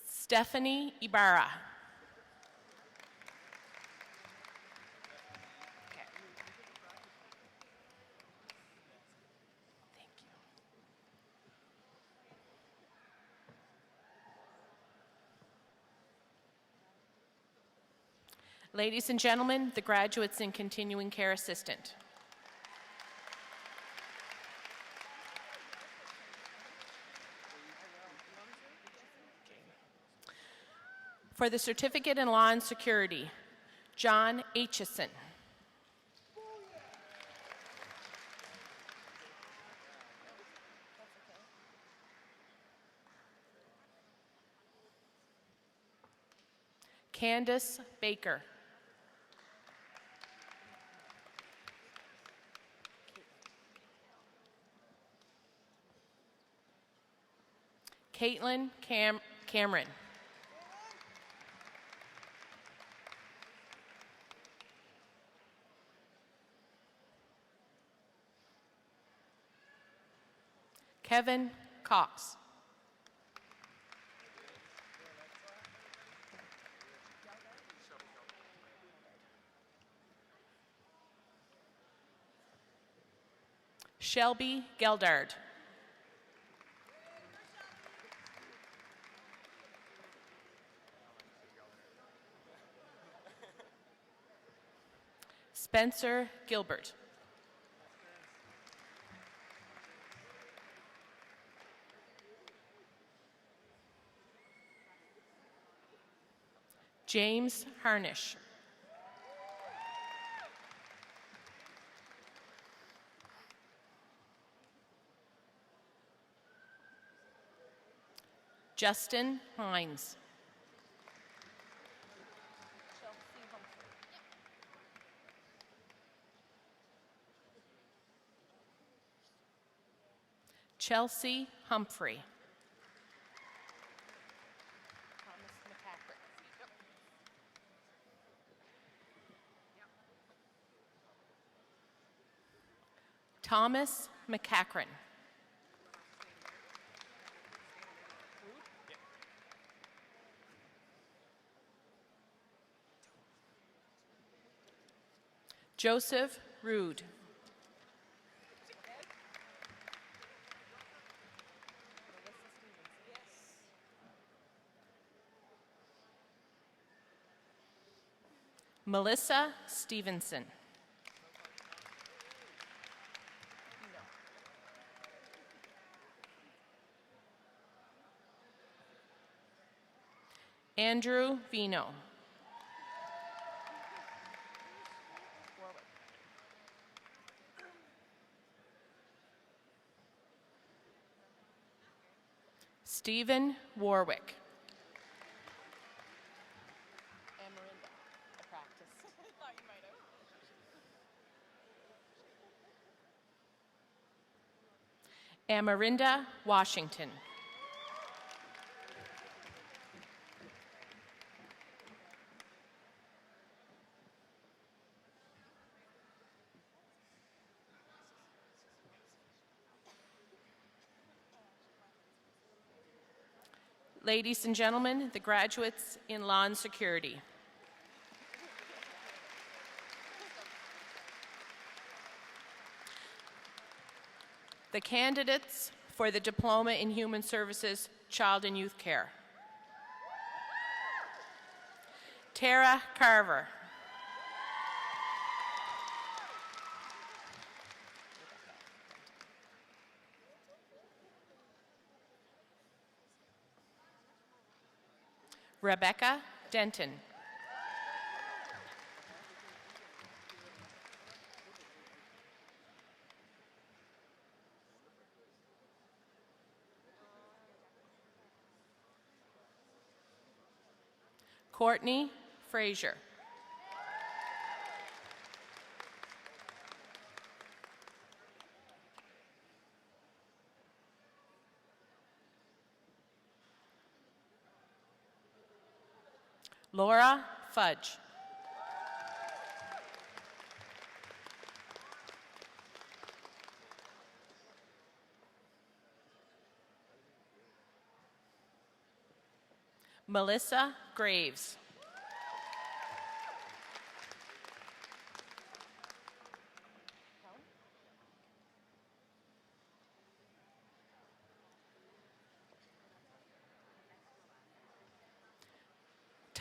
Stephanie Ibarra. Ladies and gentlemen, the graduates in continuing care assistant. For the certificate in law and security, John Aitchison. Candace Baker. Caitlin Cameron. Kevin Cox. Shelby Geldard. Spencer Gilbert. James Harnish. Justin Hines. Chelsea Humphrey. Thomas McCachran. Joseph Rude. Melissa Stevenson. Andrew Vino. Stephen Warwick. Amarinda Washington. Ladies and gentlemen, the graduates in law and security. The candidates for the Diploma in Human Services, Child and Youth Care. Tara Carver. Rebecca Denton. Courtney Frazier. Laura Fudge. Melissa Graves.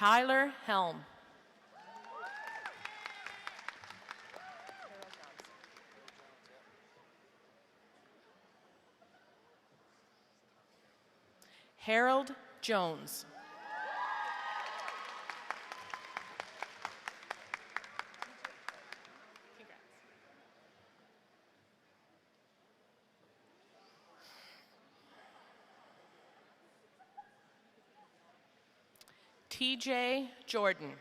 Tyler Helm. Harold Jones. TJ Jordan.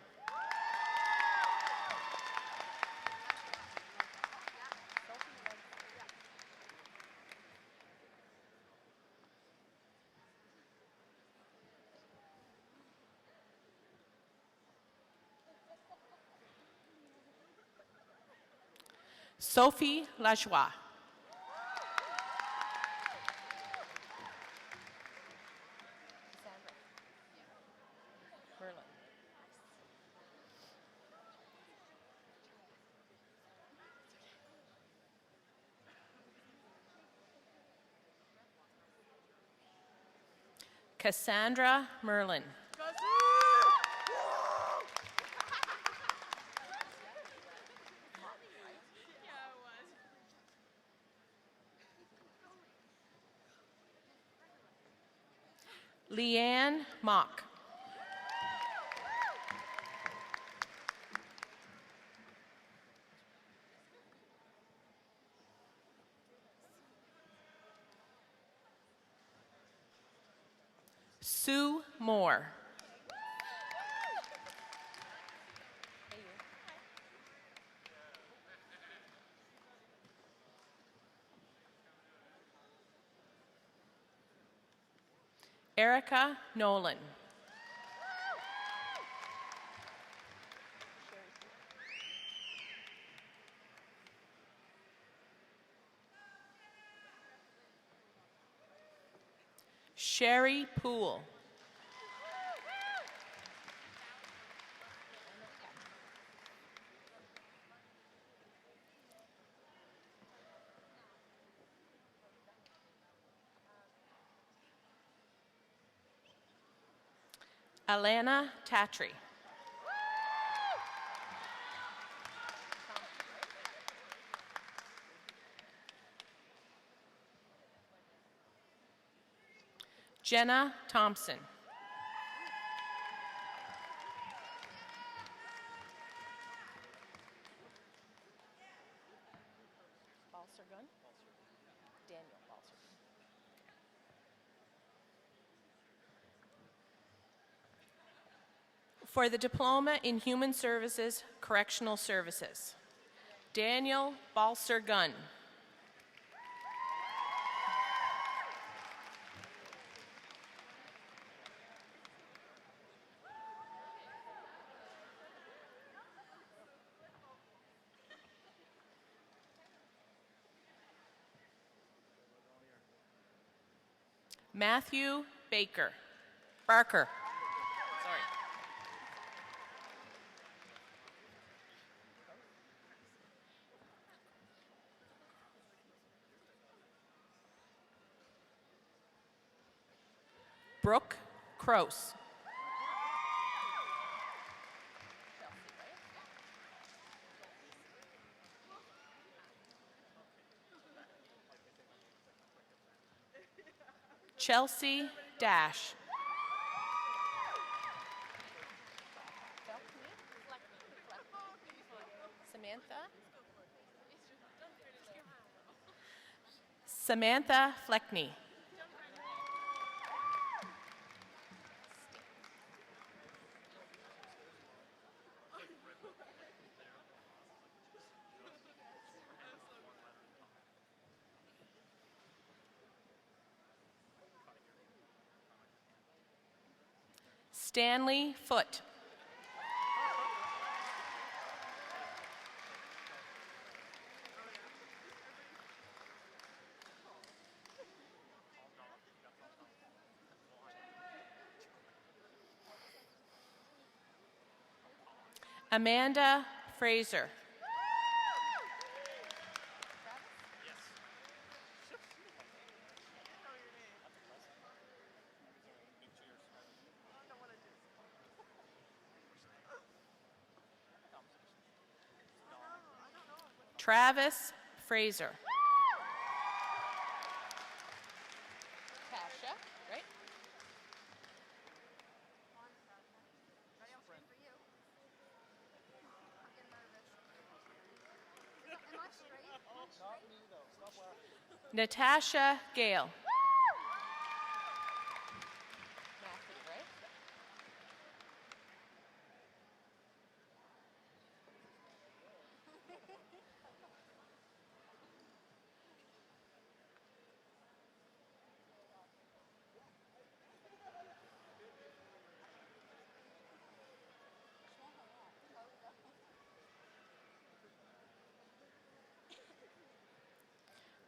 Sophie Lajoie. Cassandra Merlin. Leanne Mock. Sue Moore. Erica Nolan. Sherry Poole. Alana Tatry. Jenna Thompson. For the Diploma in Human Services, Correctional Services, Daniel Balser-Gunn. Matthew Barker. Sorry. Brooke Kroos. Chelsea Dash. Samantha Fleckney. Stanley Foote. Amanda Fraser. Travis Fraser. Tasha, right? Natasha Gale.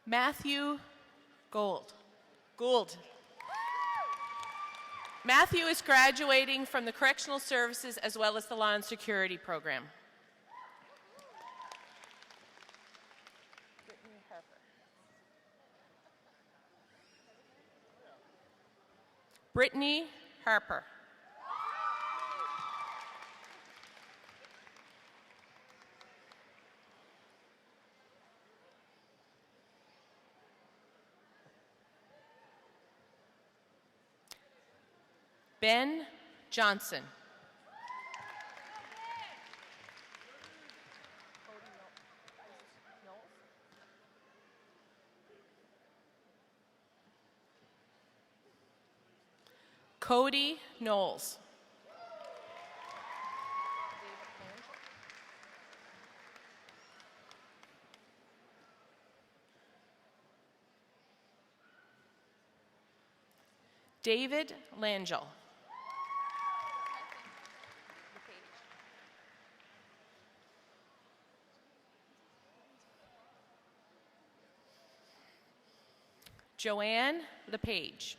Matthew Gould. Matthew is graduating from the Correctional Services as well as the Law and Security program. Brittany Harper. Ben Johnson. Cody Knowles. David Langell. Joanne LePage.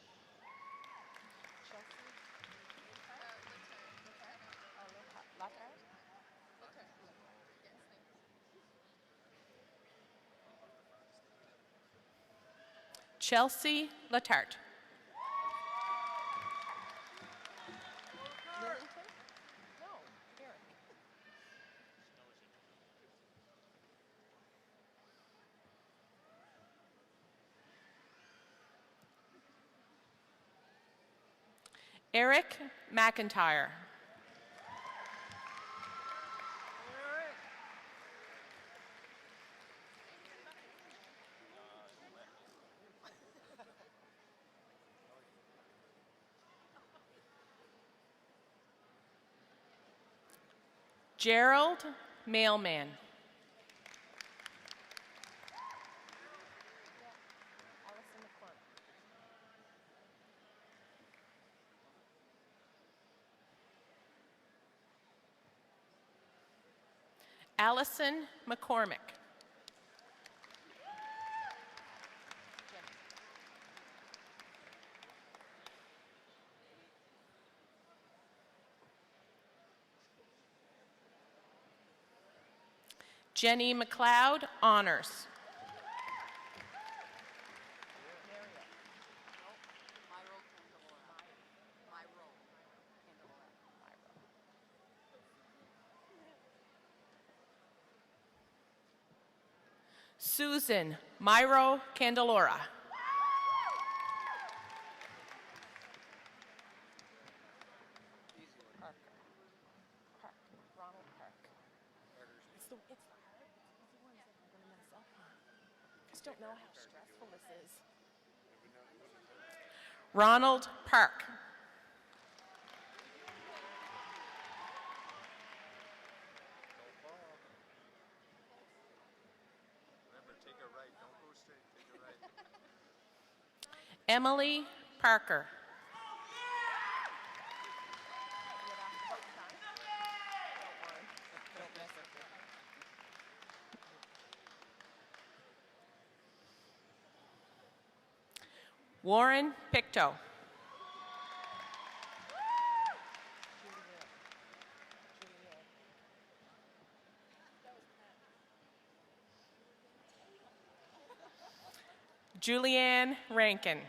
Chelsea Latarte. Eric McIntyre. Gerald Mailman. Allison McCormick. Jenny McLeod, honors. Susan Myro Candelora. Don't know how stressful this is. Ronald Park. Remember, take a right. Don't go straight. Take a right. Emily Parker. Warren Pictou. Julianne Rankin.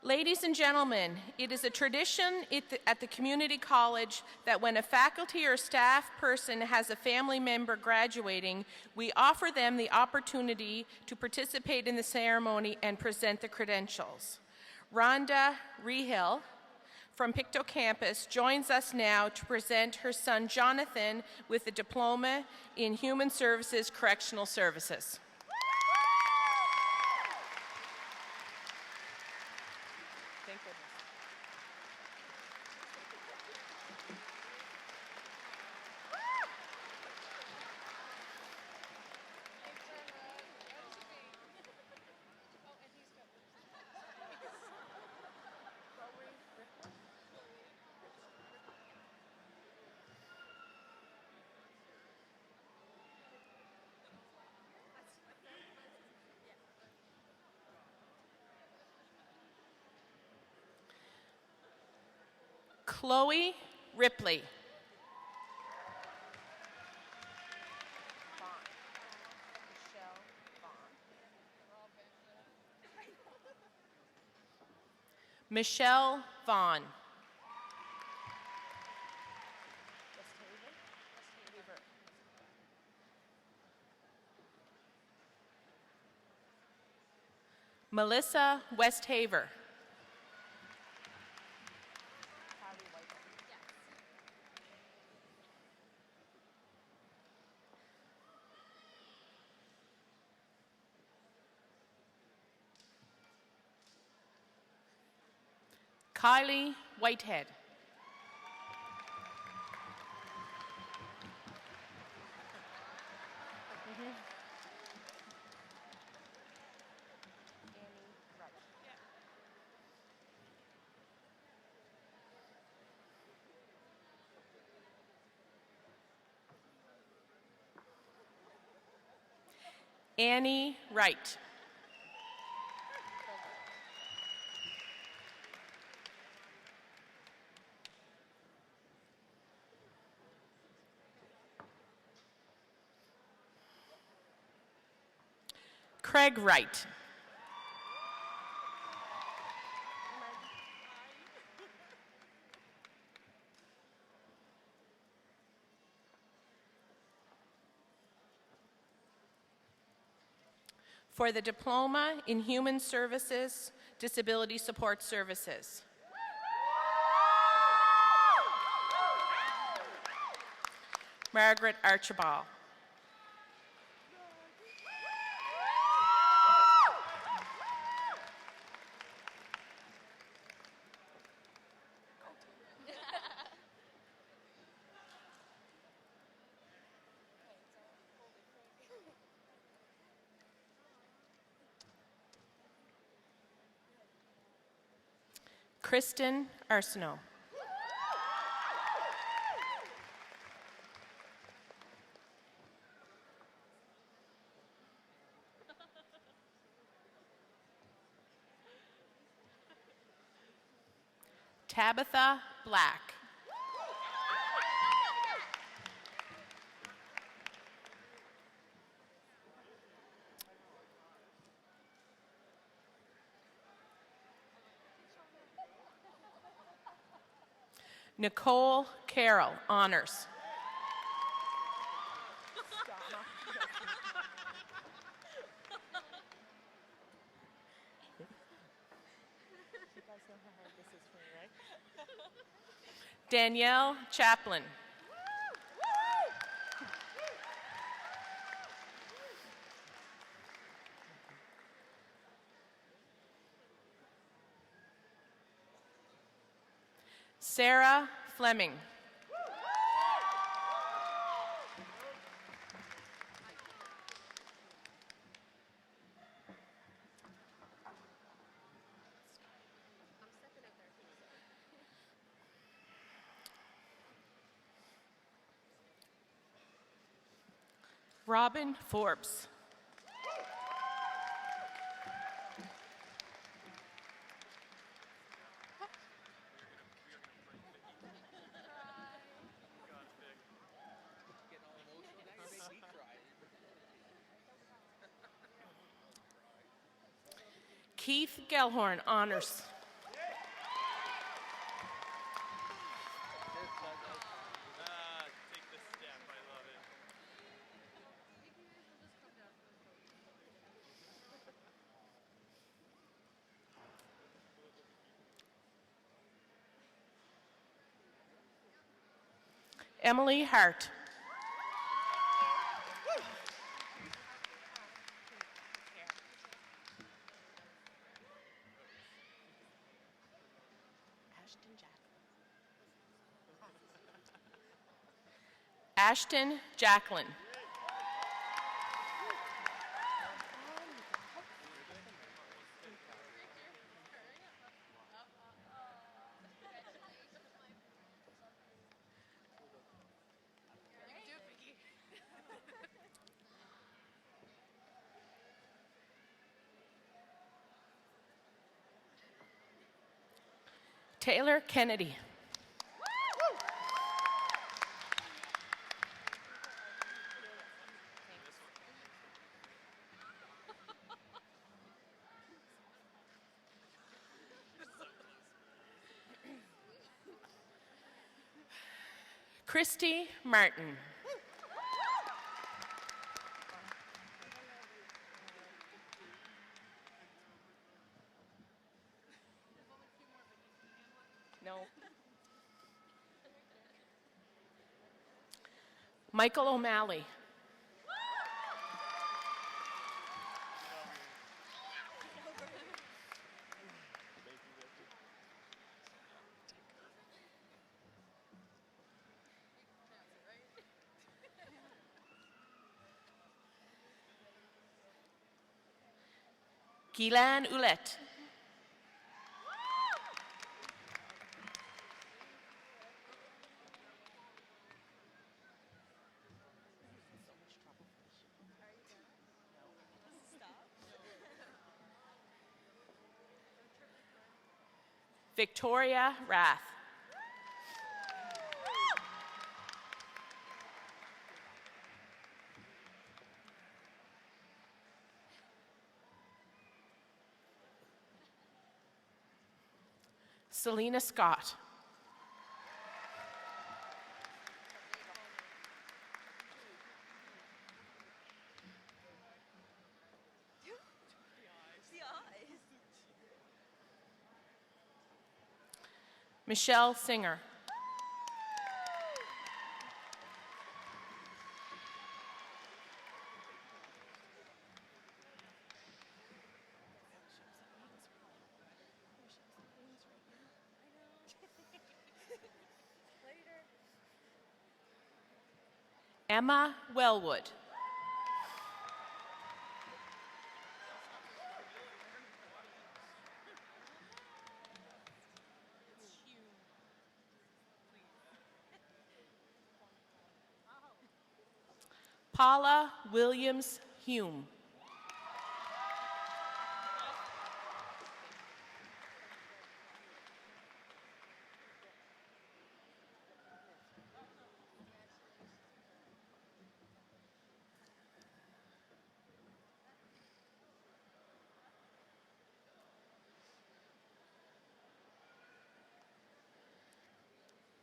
Ladies and gentlemen, it is a tradition at the community college that when a faculty or staff person has a family member graduating, we offer them the opportunity to participate in the ceremony and present the credentials. Rhonda Rehill from Pictou campus joins us now to present her son Jonathan with a diploma in Human Services Correctional Services. Chloe Ripley. Michelle Vaughn. Melissa Westhaver. Kylie Whitehead. Annie Wright. Craig Wright. For the Diploma in Human Services, Disability Support Services. Margaret Archibald. Kristen Arsenault. Tabitha Black. Nicole Carroll, honors. Danielle Chaplin. Sarah Fleming. Robin Forbes. Keith Gellhorn, honors. Emily Hart. Ashton Jacqueline. Taylor Kennedy. Christy Martin. No. Michael O'Malley. Guylaine Ouellette. Victoria Rath. Selena Scott. Michelle Singer. Emma Wellwood. Paula Williams Hume.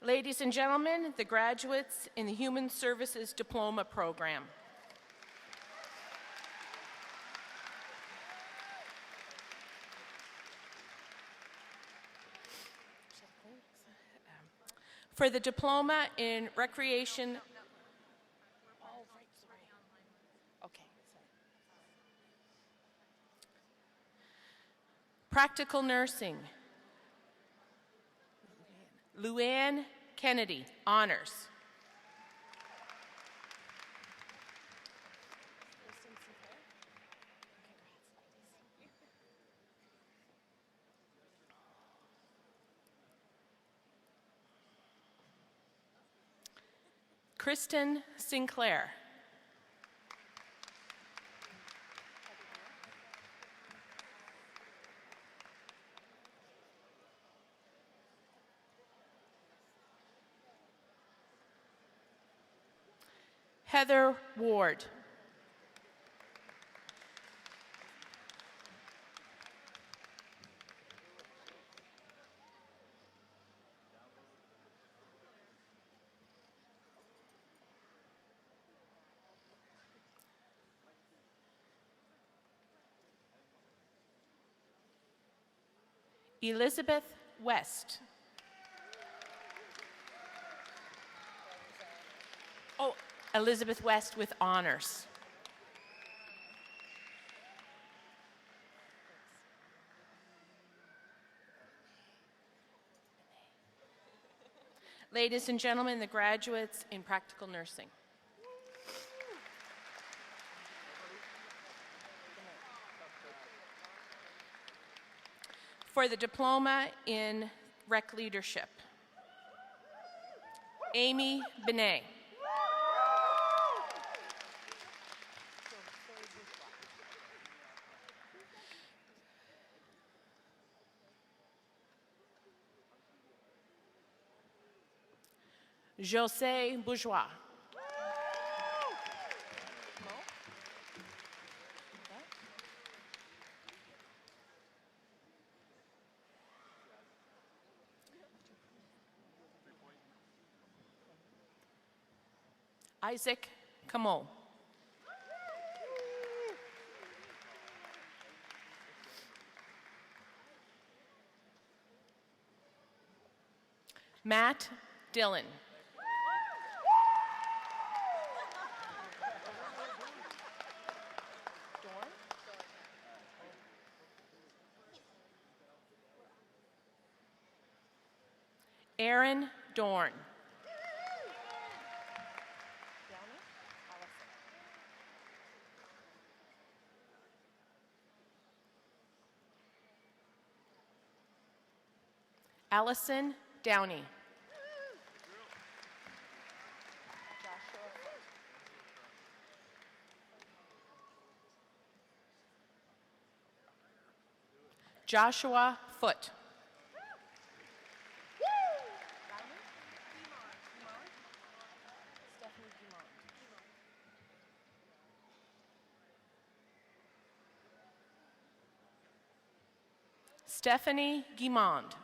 Ladies and gentlemen, the graduates in the Human Services Diploma Program. For the Diploma in Recreation. Practical Nursing. Luann Kennedy, honors. Kristen Sinclair. Heather Ward. Elizabeth West. Oh, Elizabeth West with honors. Ladies and gentlemen, the graduates in practical nursing. For the diploma in rec leadership, Amy Benet. José Bourgeois. Isaac Camo. Matt Dillon. Aaron Dorn. Allison Downey. Joshua Foote. Stephanie Guimond.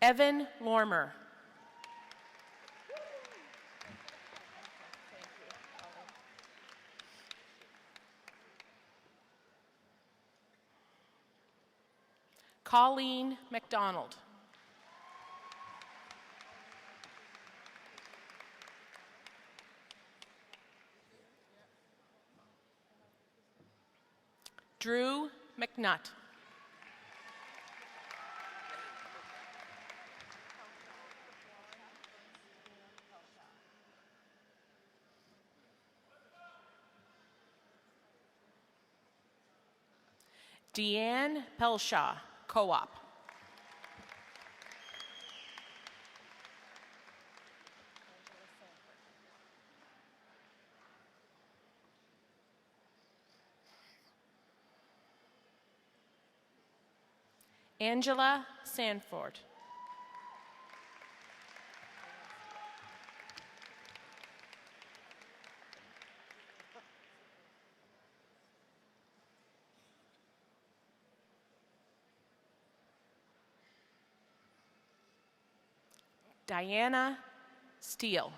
Evan Lormer. Colleen McDonald. Drew McNutt. Deanne Pelshaw, Co-op. Angela Sanford. Diana Steele.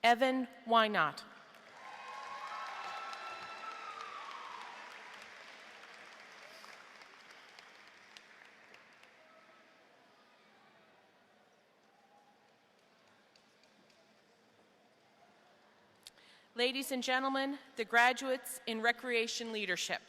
Evan Wynot. Ladies and gentlemen, the graduates in recreation leadership.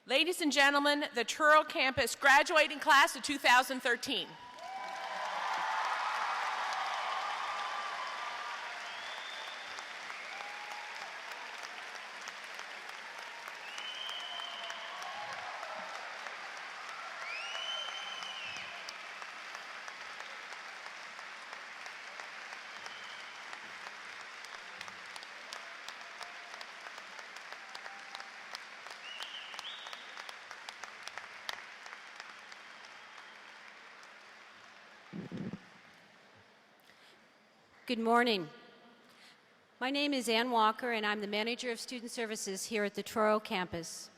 Ladies and gentlemen, the Truro campus graduating class of 2013. Good morning. My name is Ann Walker, and I'm the Manager of Student Services here at the Truro campus.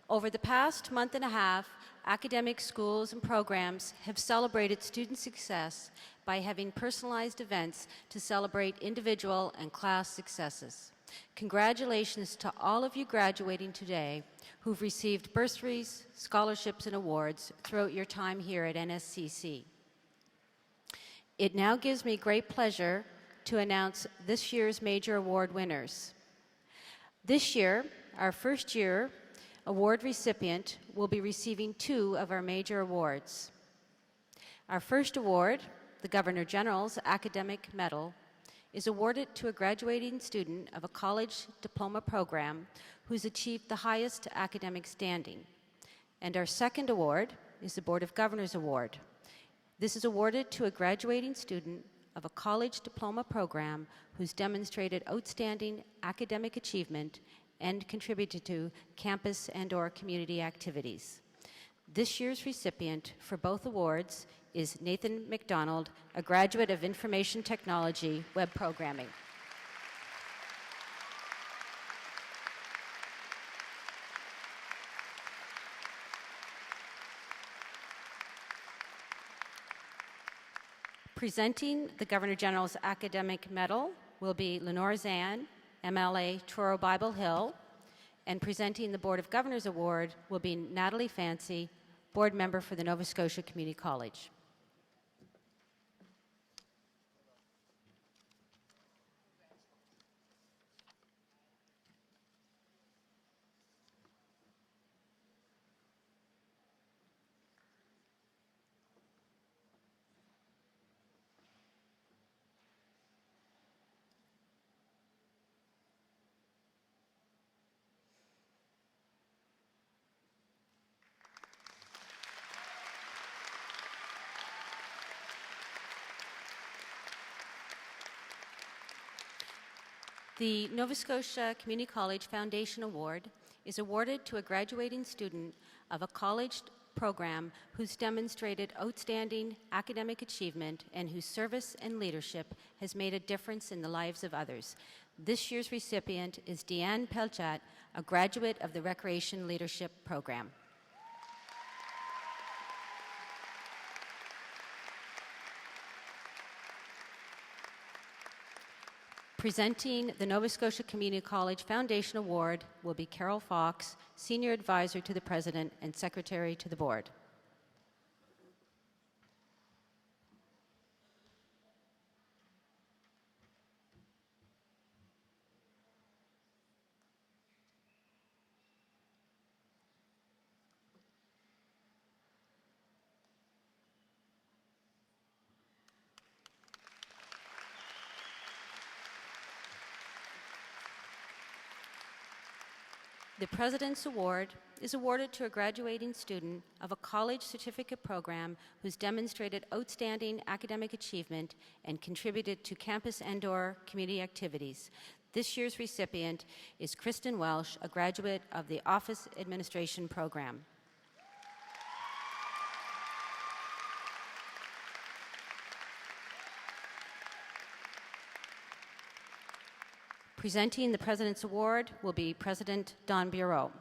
Over the past month and a half, academic schools and programs have celebrated student success by having personalized events to celebrate individual and class successes. Congratulations to all of you graduating today who've received bursaries, scholarships, and awards throughout your time here at NSCC. It now gives me great pleasure to announce this year's major award winners. This year, our first year award recipient will be receiving 2 of our major awards. Our first award, the Governor General's Academic Medal, is awarded to a graduating student of a college diploma program who's achieved the highest academic standing. And our second award is the Board of Governors Award. This is awarded to a graduating student of a college diploma program who's demonstrated outstanding academic achievement and contributed to campus and/or community activities. This year's recipient for both awards is Nathan McDonald, a graduate of Information Technology Web Programming. Presenting the Governor General's Academic Medal will be Lenore Zan, MLA Truro Bible Hill, and presenting the Board of Governors Award will be Natalie Fancy, board member for the Nova Scotia Community College. The Nova Scotia Community College Foundation Award is awarded to a graduating student of a college program who's demonstrated outstanding academic achievement and whose service and leadership has made a difference in the lives of others. This year's recipient is Deanne Pelchat, a graduate of the Recreation Leadership Program. Presenting the Nova Scotia Community College Foundation Award will be Carol Fox, Senior Advisor to the President and Secretary to the Board. The President's Award is awarded to a graduating student of a college certificate program who's demonstrated outstanding academic achievement and contributed to campus and/or community activities. This year's recipient is Kristen Welsh, a graduate of the Office Administration Program. Presenting the President's Award will be President Don Bureau.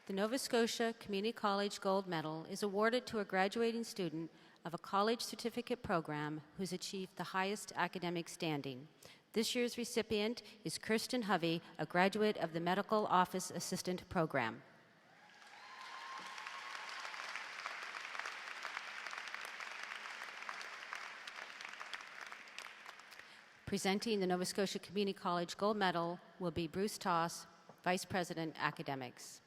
The Nova Scotia Community College Gold Medal is awarded to a graduating student of a college certificate program who's achieved the highest academic standing. This year's recipient is Kirsten Hovey, a graduate of the Medical Office Assistant Program. Presenting the Nova Scotia Community College Gold Medal will be Bruce Toss, Vice President, Academics.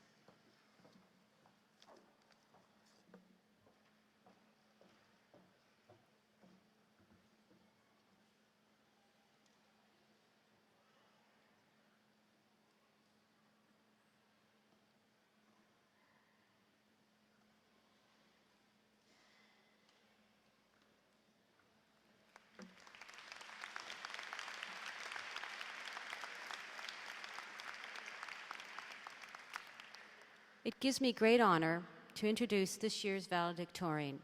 It gives me great honor to introduce this year's valedictorian.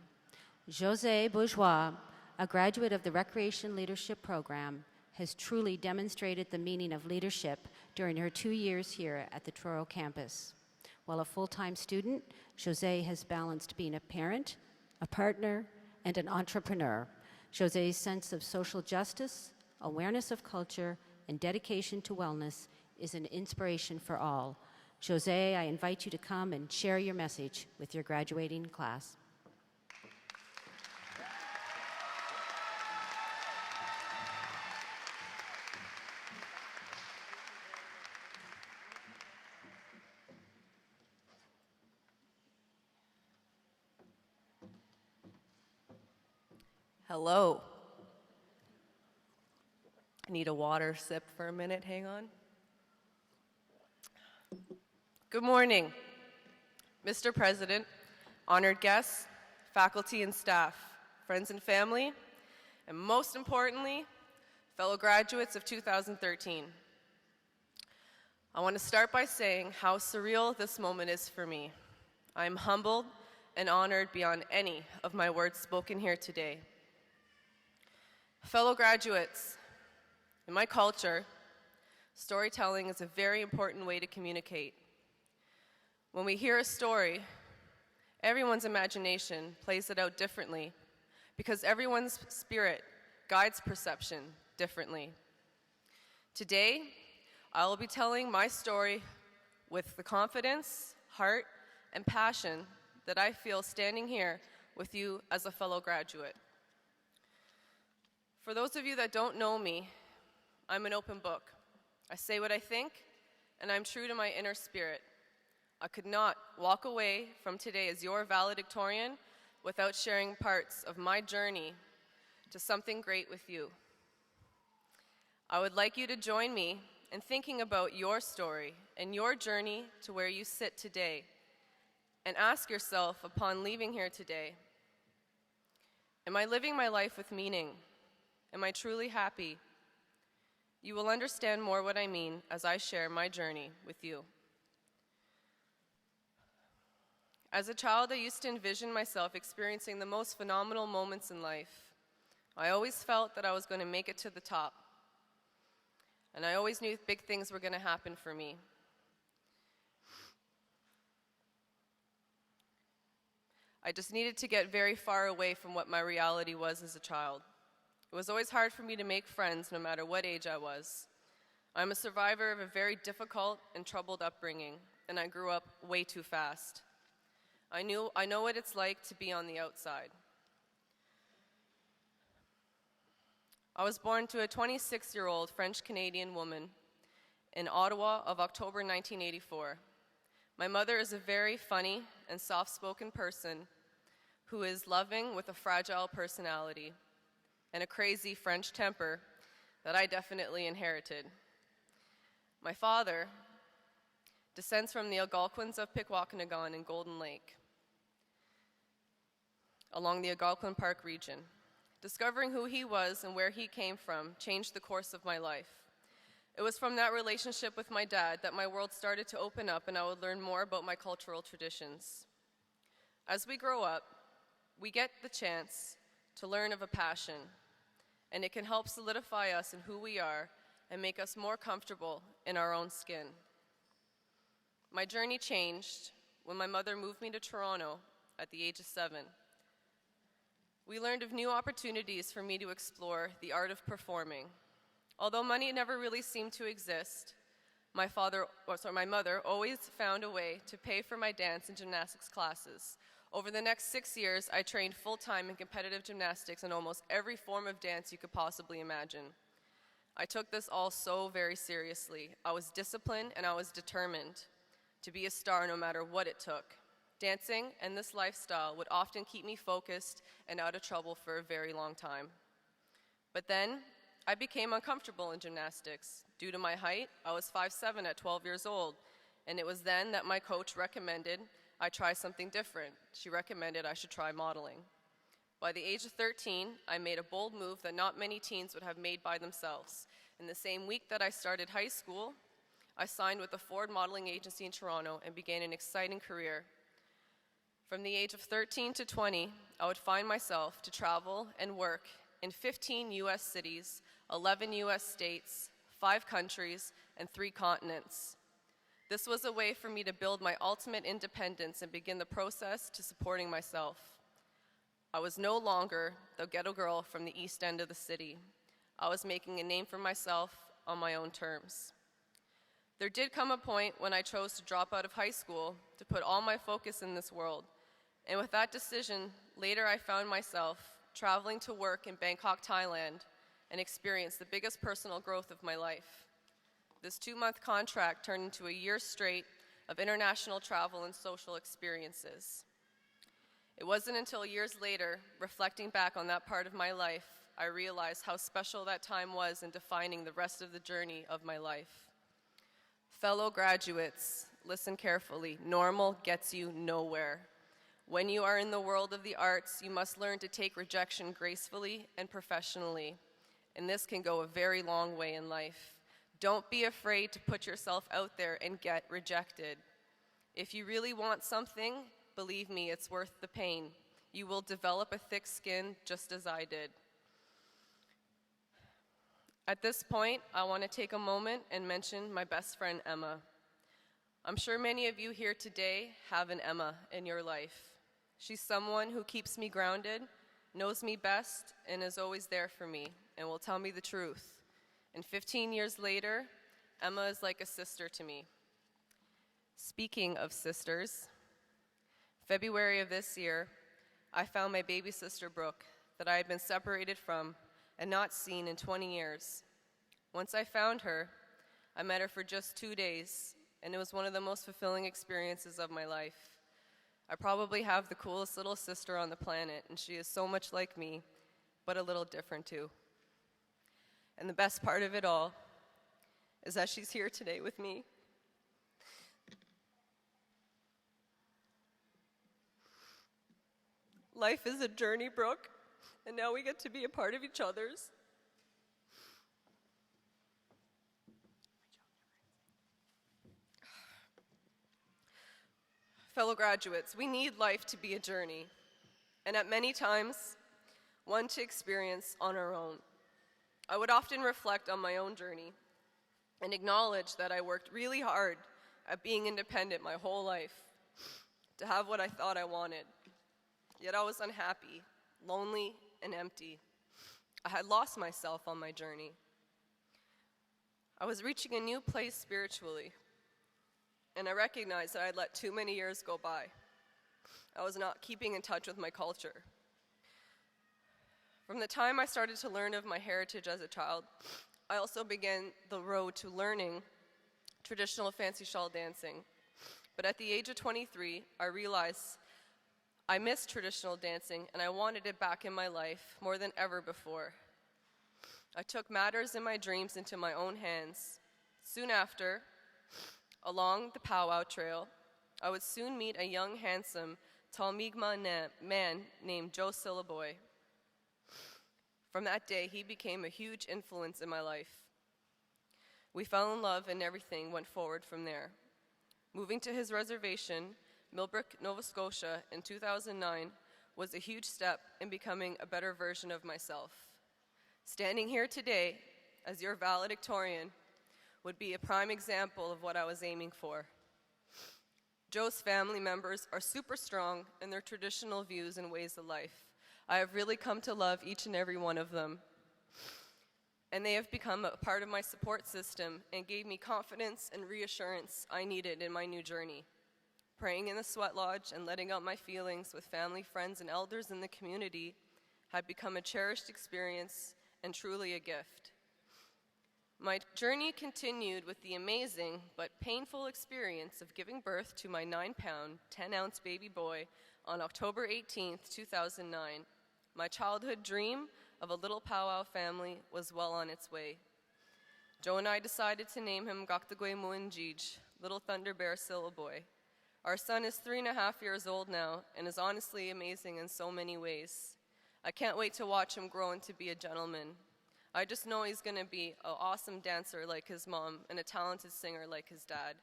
José Bourgeois, a graduate of the Recreation Leadership Program, has truly demonstrated the meaning of leadership during her 2 years here at the Truro campus. While a full-time student, José has balanced being a parent, a partner, and an entrepreneur. José's sense of social justice, awareness of culture, and dedication to wellness is an inspiration for all. José, I invite you to come and share your message with your graduating class. Hello. I need a water sip for a minute, hang on. Good morning, Mr. President, honored guests, faculty and staff, friends and family, and most importantly, fellow graduates of 2013. I want to start by saying how surreal this moment is for me. I am humbled and honored beyond any of my words spoken here today. Fellow graduates, in my culture, storytelling is a very important way to communicate. When we hear a story, everyone's imagination plays it out differently because everyone's spirit guides perception differently. Today, I will be telling my story with the confidence, heart, and passion that I feel standing here with you as a fellow graduate. For those of you that don't know me, I'm an open book. I say what I think, and I'm true to my inner spirit. I could not walk away from today as your valedictorian without sharing parts of my journey to something great with you. I would like you to join me in thinking about your story and your journey to where you sit today, and ask yourself upon leaving here today, am I living my life with meaning? Am I truly happy? You will understand more what I mean as I share my journey with you. As a child, I used to envision myself experiencing the most phenomenal moments in life. I always felt that I was going to make it to the top. And I always knew big things were going to happen for me. I just needed to get very far away from what my reality was as a child. It was always hard for me to make friends no matter what age I was. I'm a survivor of a very difficult and troubled upbringing, and I grew up way too fast. I know what it's like to be on the outside. I was born to a 26-year-old French-Canadian woman in Ottawa of October 1984. My mother is a very funny and soft-spoken person who is loving with a fragile personality and a crazy French temper that I definitely inherited. My father descends from the Algonquins of Pikwakanagan in Golden Lake, along the Algonquin Park region. Discovering who he was and where he came from changed the course of my life. It was from that relationship with my dad that my world started to open up and I would learn more about my cultural traditions. As we grow up, we get the chance to learn of a passion, and it can help solidify us in who we are and make us more comfortable in our own skin. My journey changed when my mother moved me to Toronto at the age of 7. We learned of new opportunities for me to explore the art of performing. Although money never really seemed to exist, my mother always found a way to pay for my dance and gymnastics classes. Over the next 6 years, I trained full-time in competitive gymnastics and almost every form of dance you could possibly imagine. I took this all so very seriously. I was disciplined and I was determined to be a star no matter what it took. Dancing and this lifestyle would often keep me focused and out of trouble for a very long time. But then, I became uncomfortable in gymnastics. Due to my height, I was 5'7" at 12 years old, and it was then that my coach recommended I try something different. She recommended I should try modeling. By the age of 13, I made a bold move that not many teens would have made by themselves. In the same week that I started high school, I signed with a Ford modeling agency in Toronto and began an exciting career. From the age of 13 to 20, I would find myself to travel and work in 15 US cities, 11 US states, 5 countries, and 3 continents. This was a way for me to build my ultimate independence and begin the process to supporting myself. I was no longer the ghetto girl from the east end of the city. I was making a name for myself on my own terms. There did come a point when I chose to drop out of high school to put all my focus in this world. And with that decision, later I found myself traveling to work in Bangkok, Thailand, and experienced the biggest personal growth of my life. This 2-month contract turned into a year straight of international travel and social experiences. It wasn't until years later, reflecting back on that part of my life, I realized how special that time was in defining the rest of the journey of my life. Fellow graduates, listen carefully. Normal gets you nowhere. When you are in the world of the arts, you must learn to take rejection gracefully and professionally, and this can go a very long way in life. Don't be afraid to put yourself out there and get rejected. If you really want something, believe me, it's worth the pain. You will develop a thick skin just as I did. At this point, I want to take a moment and mention my best friend, Emma. I'm sure many of you here today have an Emma in your life. She's someone who keeps me grounded, knows me best, and is always there for me, and will tell me the truth. And 15 years later, Emma is like a sister to me. Speaking of sisters, February of this year, I found my baby sister, Brooke, that I had been separated from and not seen in 20 years. Once I found her, I met her for just 2 days, and it was one of the most fulfilling experiences of my life. I probably have the coolest little sister on the planet, and she is so much like me, but a little different too. And the best part of it all is that she's here today with me. Life is a journey, Brooke, and now we get to be a part of each other's. Fellow graduates, we need life to be a journey, and at many times, one to experience on our own. I would often reflect on my own journey and acknowledge that I worked really hard at being independent my whole life to have what I thought I wanted. Yet I was unhappy, lonely, and empty. I had lost myself on my journey. I was reaching a new place spiritually, and I recognized that I had let too many years go by. I was not keeping in touch with my culture. From the time I started to learn of my heritage as a child, I also began the road to learning traditional fancy shawl dancing. But at the age of 23, I realized I missed traditional dancing and I wanted it back in my life more than ever before. I took matters in my dreams into my own hands. Soon after, along the powwow trail, I would soon meet a young, handsome, tall Mi'kmaq man named Joe Sillaboy. From that day, he became a huge influence in my life. We fell in love and everything went forward from there. Moving to his reservation, Millbrook, Nova Scotia, in 2009 was a huge step in becoming a better version of myself. Standing here today as your valedictorian would be a prime example of what I was aiming for. Joe's family members are super strong in their traditional views and ways of life. I have really come to love each and every one of them. And they have become a part of my support system and gave me confidence and reassurance I needed in my new journey. Praying in the sweat lodge and letting out my feelings with family, friends, and elders in the community had become a cherished experience and truly a gift. My journey continued with the amazing but painful experience of giving birth to my 9-pound, 10-ounce baby boy on October 18th, 2009. My childhood dream of a little powwow family was well on its way. Joe and I decided to name him Gaktagwe Muinjij, Little Thunder Bear Sillaboy. Our son is 3.5 years old now and is honestly amazing in so many ways. I can't wait to watch him grow into be a gentleman. I just know he's going to be an awesome dancer like his mom and a talented singer like his dad.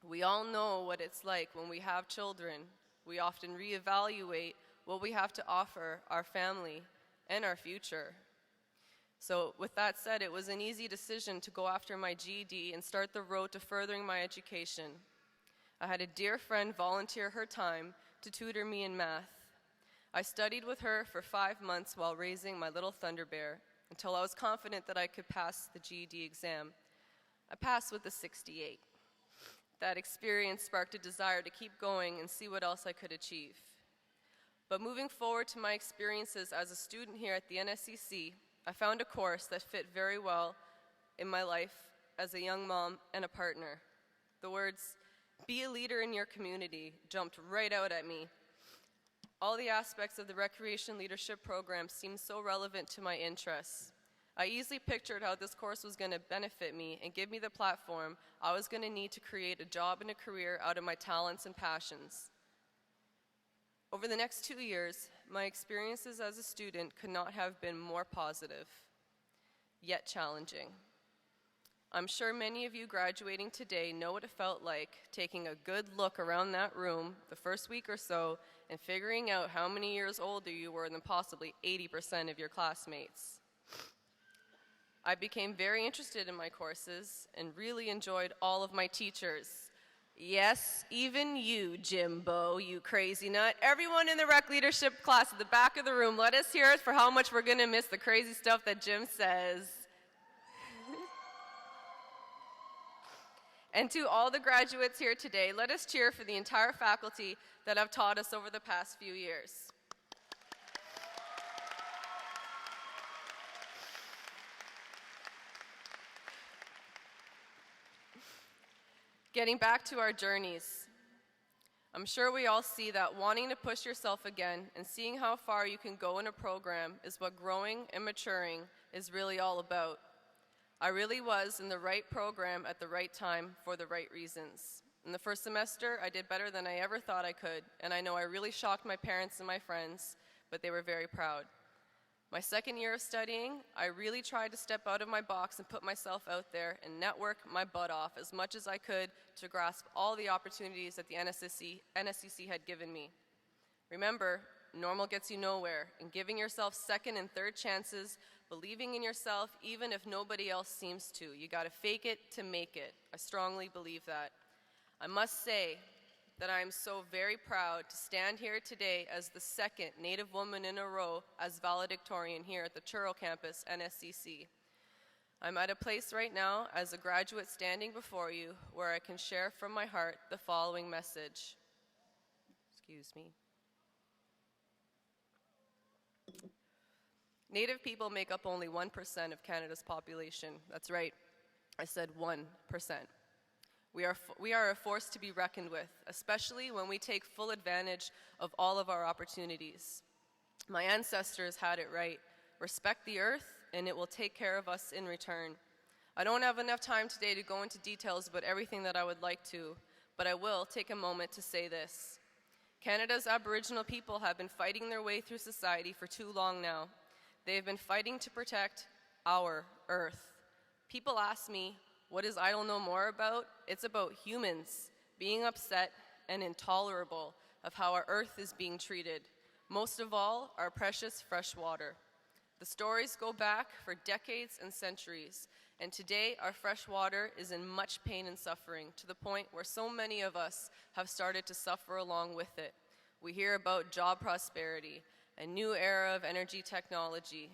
We all know what it's like when we have children. We often reevaluate what we have to offer our family and our future. So with that said, it was an easy decision to go after my GED and start the road to furthering my education. I had a dear friend volunteer her time to tutor me in math. I studied with her for 5 months while raising my little Thunder Bear until I was confident that I could pass the GED exam. I passed with a 68. That experience sparked a desire to keep going and see what else I could achieve. But moving forward to my experiences as a student here at the NSCC, I found a course that fit very well in my life as a young mom and a partner. The words, "Be a leader in your community," jumped right out at me. All the aspects of the Recreation Leadership Program seemed so relevant to my interests. I easily pictured how this course was going to benefit me and give me the platform I was going to need to create a job and a career out of my talents and passions. Over the next 2 years, my experiences as a student could not have been more positive, yet challenging. I'm sure many of you graduating today know what it felt like taking a good look around that room the first week or so and figuring out how many years older you were than possibly 80% of your classmates. I became very interested in my courses and really enjoyed all of my teachers. Yes, even you, Jimbo, you crazy nut. Everyone in the rec leadership class at the back of the room, let us hear it for how much we're going to miss the crazy stuff that Jim says. And to all the graduates here today, let us cheer for the entire faculty that have taught us over the past few years. Getting back to our journeys, I'm sure we all see that wanting to push yourself again and seeing how far you can go in a program is what growing and maturing is really all about. I really was in the right program at the right time for the right reasons. In the first semester, I did better than I ever thought I could, and I know I really shocked my parents and my friends, but they were very proud. My second year of studying, I really tried to step out of my box and put myself out there and network my butt off as much as I could to grasp all the opportunities that the NSCC had given me. Remember, normal gets you nowhere, and giving yourself second and third chances, believing in yourself even if nobody else seems to. You gotta fake it to make it. I strongly believe that. I must say that I am so very proud to stand here today as the second Native woman in a row as valedictorian here at the Truro campus, NSCC. I'm at a place right now as a graduate standing before you where I can share from my heart the following message. Excuse me. Native people make up only 1% of Canada's population. That's right, I said 1%. We are a force to be reckoned with, especially when we take full advantage of all of our opportunities. My ancestors had it right. Respect the earth, and it will take care of us in return. I don't have enough time today to go into details about everything that I would like to, but I will take a moment to say this. Canada's Aboriginal people have been fighting their way through society for too long now. They have been fighting to protect our earth. People ask me, what is Idle No More about? It's about humans being upset and intolerable of how our earth is being treated. Most of all, our precious fresh water. The stories go back for decades and centuries, and today our fresh water is in much pain and suffering, to the point where so many of us have started to suffer along with it. We hear about job prosperity, a new era of energy technology,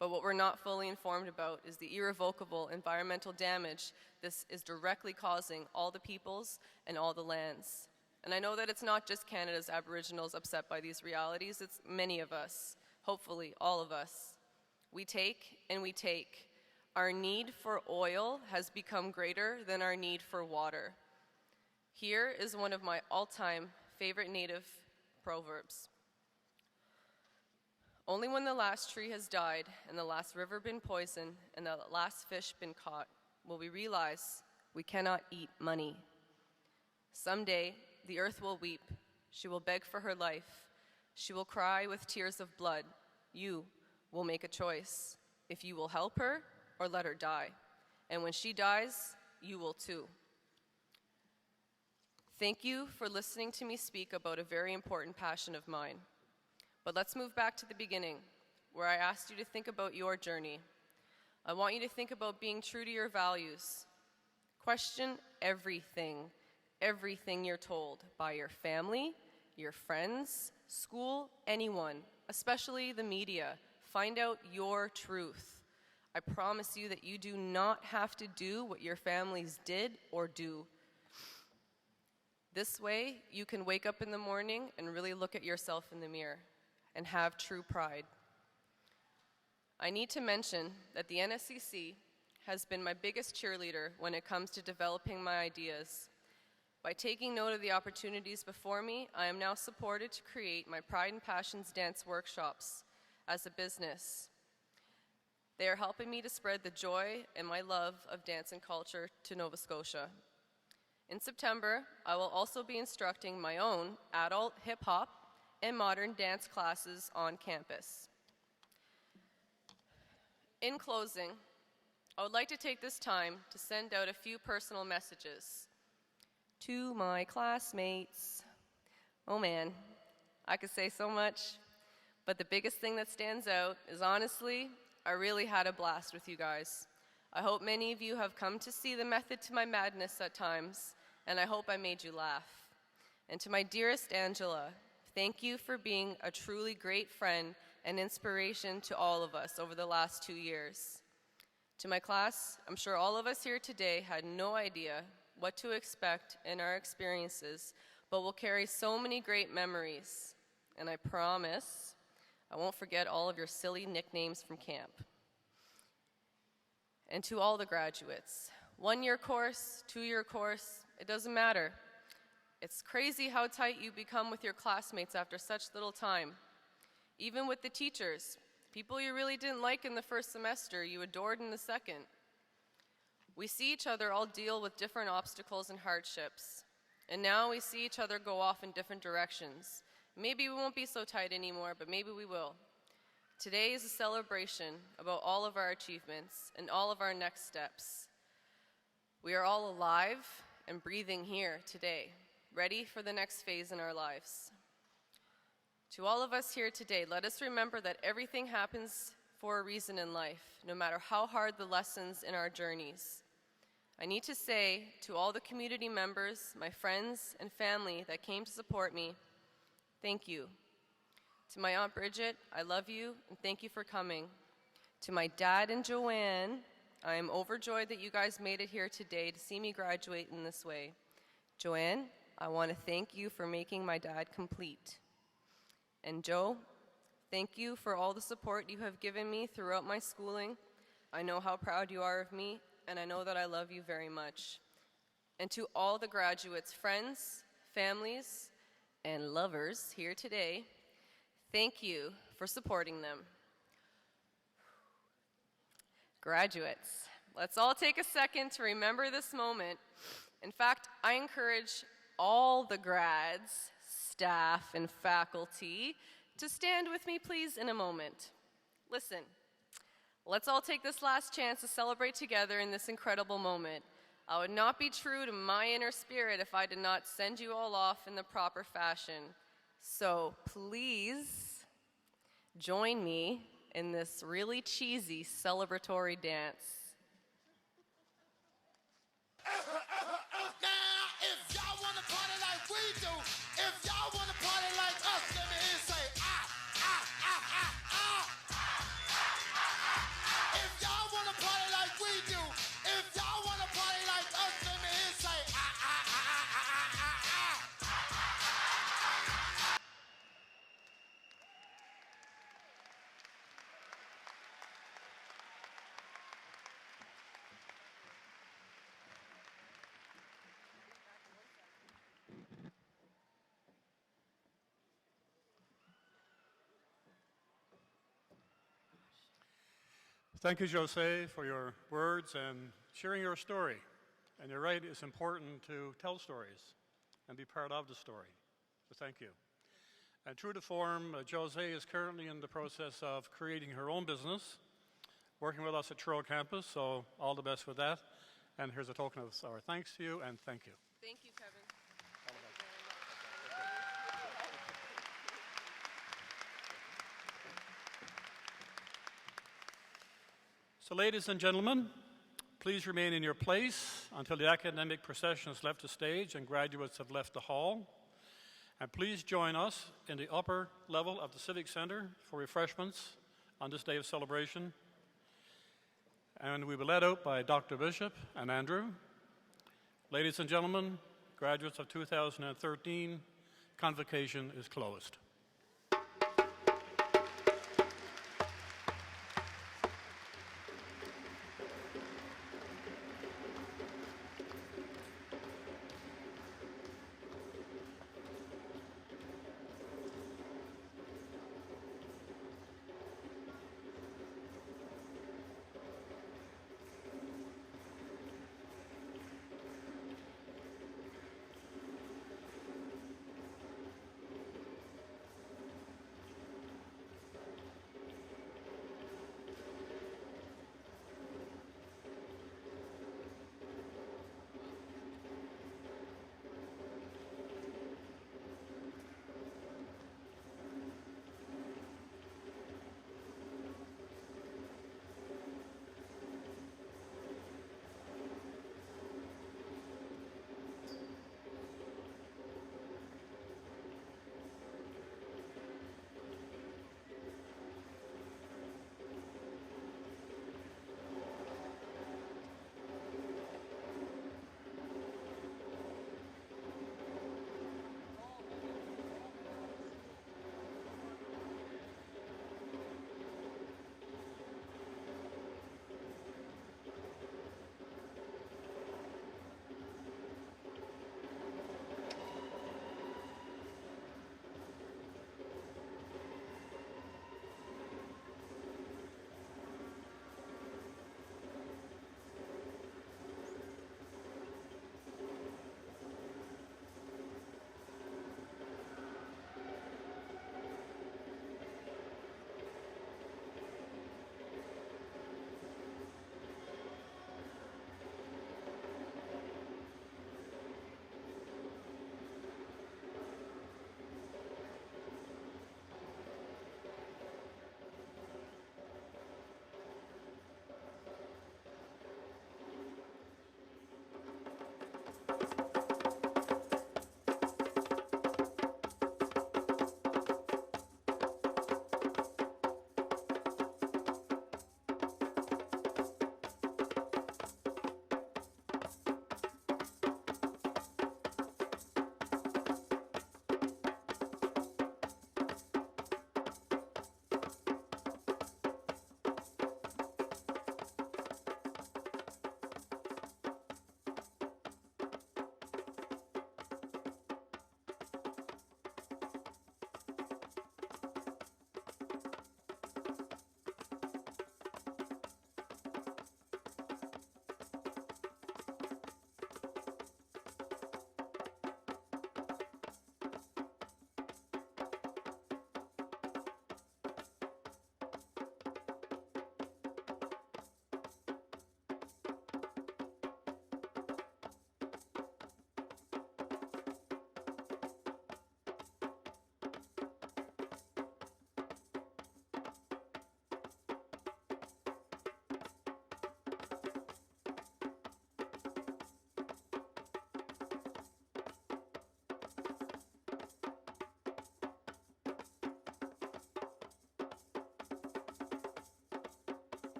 but what we're not fully informed about is the irrevocable environmental damage this is directly causing all the peoples and all the lands. And I know that it's not just Canada's Aboriginals upset by these realities, it's many of us, hopefully all of us. We take and we take. Our need for oil has become greater than our need for water. Here is one of my all-time favorite Native proverbs. Only when the last tree has died and the last river been poisoned and the last fish been caught will we realize we cannot eat money. Someday, the earth will weep. She will beg for her life. She will cry with tears of blood. You will make a choice if you will help her or let her die. And when she dies, you will too. Thank you for listening to me speak about a very important passion of mine. But let's move back to the beginning, where I asked you to think about your journey. I want you to think about being true to your values. Question everything you're told by your family, your friends, school, anyone, especially the media. Find out your truth. I promise you that you do not have to do what your families did or do. This way, you can wake up in the morning and really look at yourself in the mirror and have true pride. I need to mention that the NSCC has been my biggest cheerleader when it comes to developing my ideas. By taking note of the opportunities before me, I am now supported to create my Pride and Passions dance workshops as a business. They are helping me to spread the joy and my love of dance and culture to Nova Scotia. In September, I will also be instructing my own adult hip-hop and modern dance classes on campus. In closing, I would like to take this time to send out a few personal messages to my classmates. Oh man, I could say so much, but the biggest thing that stands out is honestly, I really had a blast with you guys. I hope many of you have come to see the method to my madness at times, and I hope I made you laugh. And to my dearest Angela, thank you for being a truly great friend and inspiration to all of us over the last 2 years. To my class, I'm sure all of us here today had no idea what to expect in our experiences, but we'll carry so many great memories. And I promise I won't forget all of your silly nicknames from camp. And to all the graduates, 1-year course, 2-year course, it doesn't matter. It's crazy how tight you become with your classmates after such little time. Even with the teachers, people you really didn't like in the first semester, you adored in the second. We see each other all deal with different obstacles and hardships, and now we see each other go off in different directions. Maybe we won't be so tight anymore, but maybe we will. Today is a celebration about all of our achievements and all of our next steps. We are all alive and breathing here today, ready for the next phase in our lives. To all of us here today, let us remember that everything happens for a reason in life, no matter how hard the lessons in our journeys. I need to say to all the community members, my friends and family that came to support me, thank you. To my Aunt Bridget, I love you and thank you for coming. To my dad and Joanne, I am overjoyed that you guys made it here today to see me graduate in this way. Joanne, I want to thank you for making my dad complete. And Joe, thank you for all the support you have given me throughout my schooling. I know how proud you are of me, and I know that I love you very much. And to all the graduates, friends, families, and lovers here today, thank you for supporting them. Graduates, let's all take a second to remember this moment. In fact, I encourage all the grads, staff, and faculty to stand with me, please, in a moment. Listen, let's all take this last chance to celebrate together in this incredible moment. I would not be true to my inner spirit if I did not send you all off in the proper fashion. So please join me in this really cheesy celebratory dance. If y'all wanna party like we do, if y'all wanna party like us, let me hear say ah, ah, ah, ah, ah. If y'all wanna party like we do, if y'all wanna party like us, let me hear say ah, ah, ah, ah, ah, ah, ah. Thank you, Jose, for your words and sharing your story. And you're right, it's important to tell stories and be part of the story. So thank you. And true to form, Jose is currently in the process of creating her own business, working with us at Truro campus, so all the best with that. And here's a token of our thanks to you, and thank you. Thank you, Kevin. So ladies and gentlemen, please remain in your place until the academic procession has left the stage and graduates have left the hall. And please join us in the upper level of the Civic Center for refreshments on this day of celebration. And we will be led out by Dr. Bishop and Andrew. Ladies and gentlemen, graduates of 2013, convocation is closed.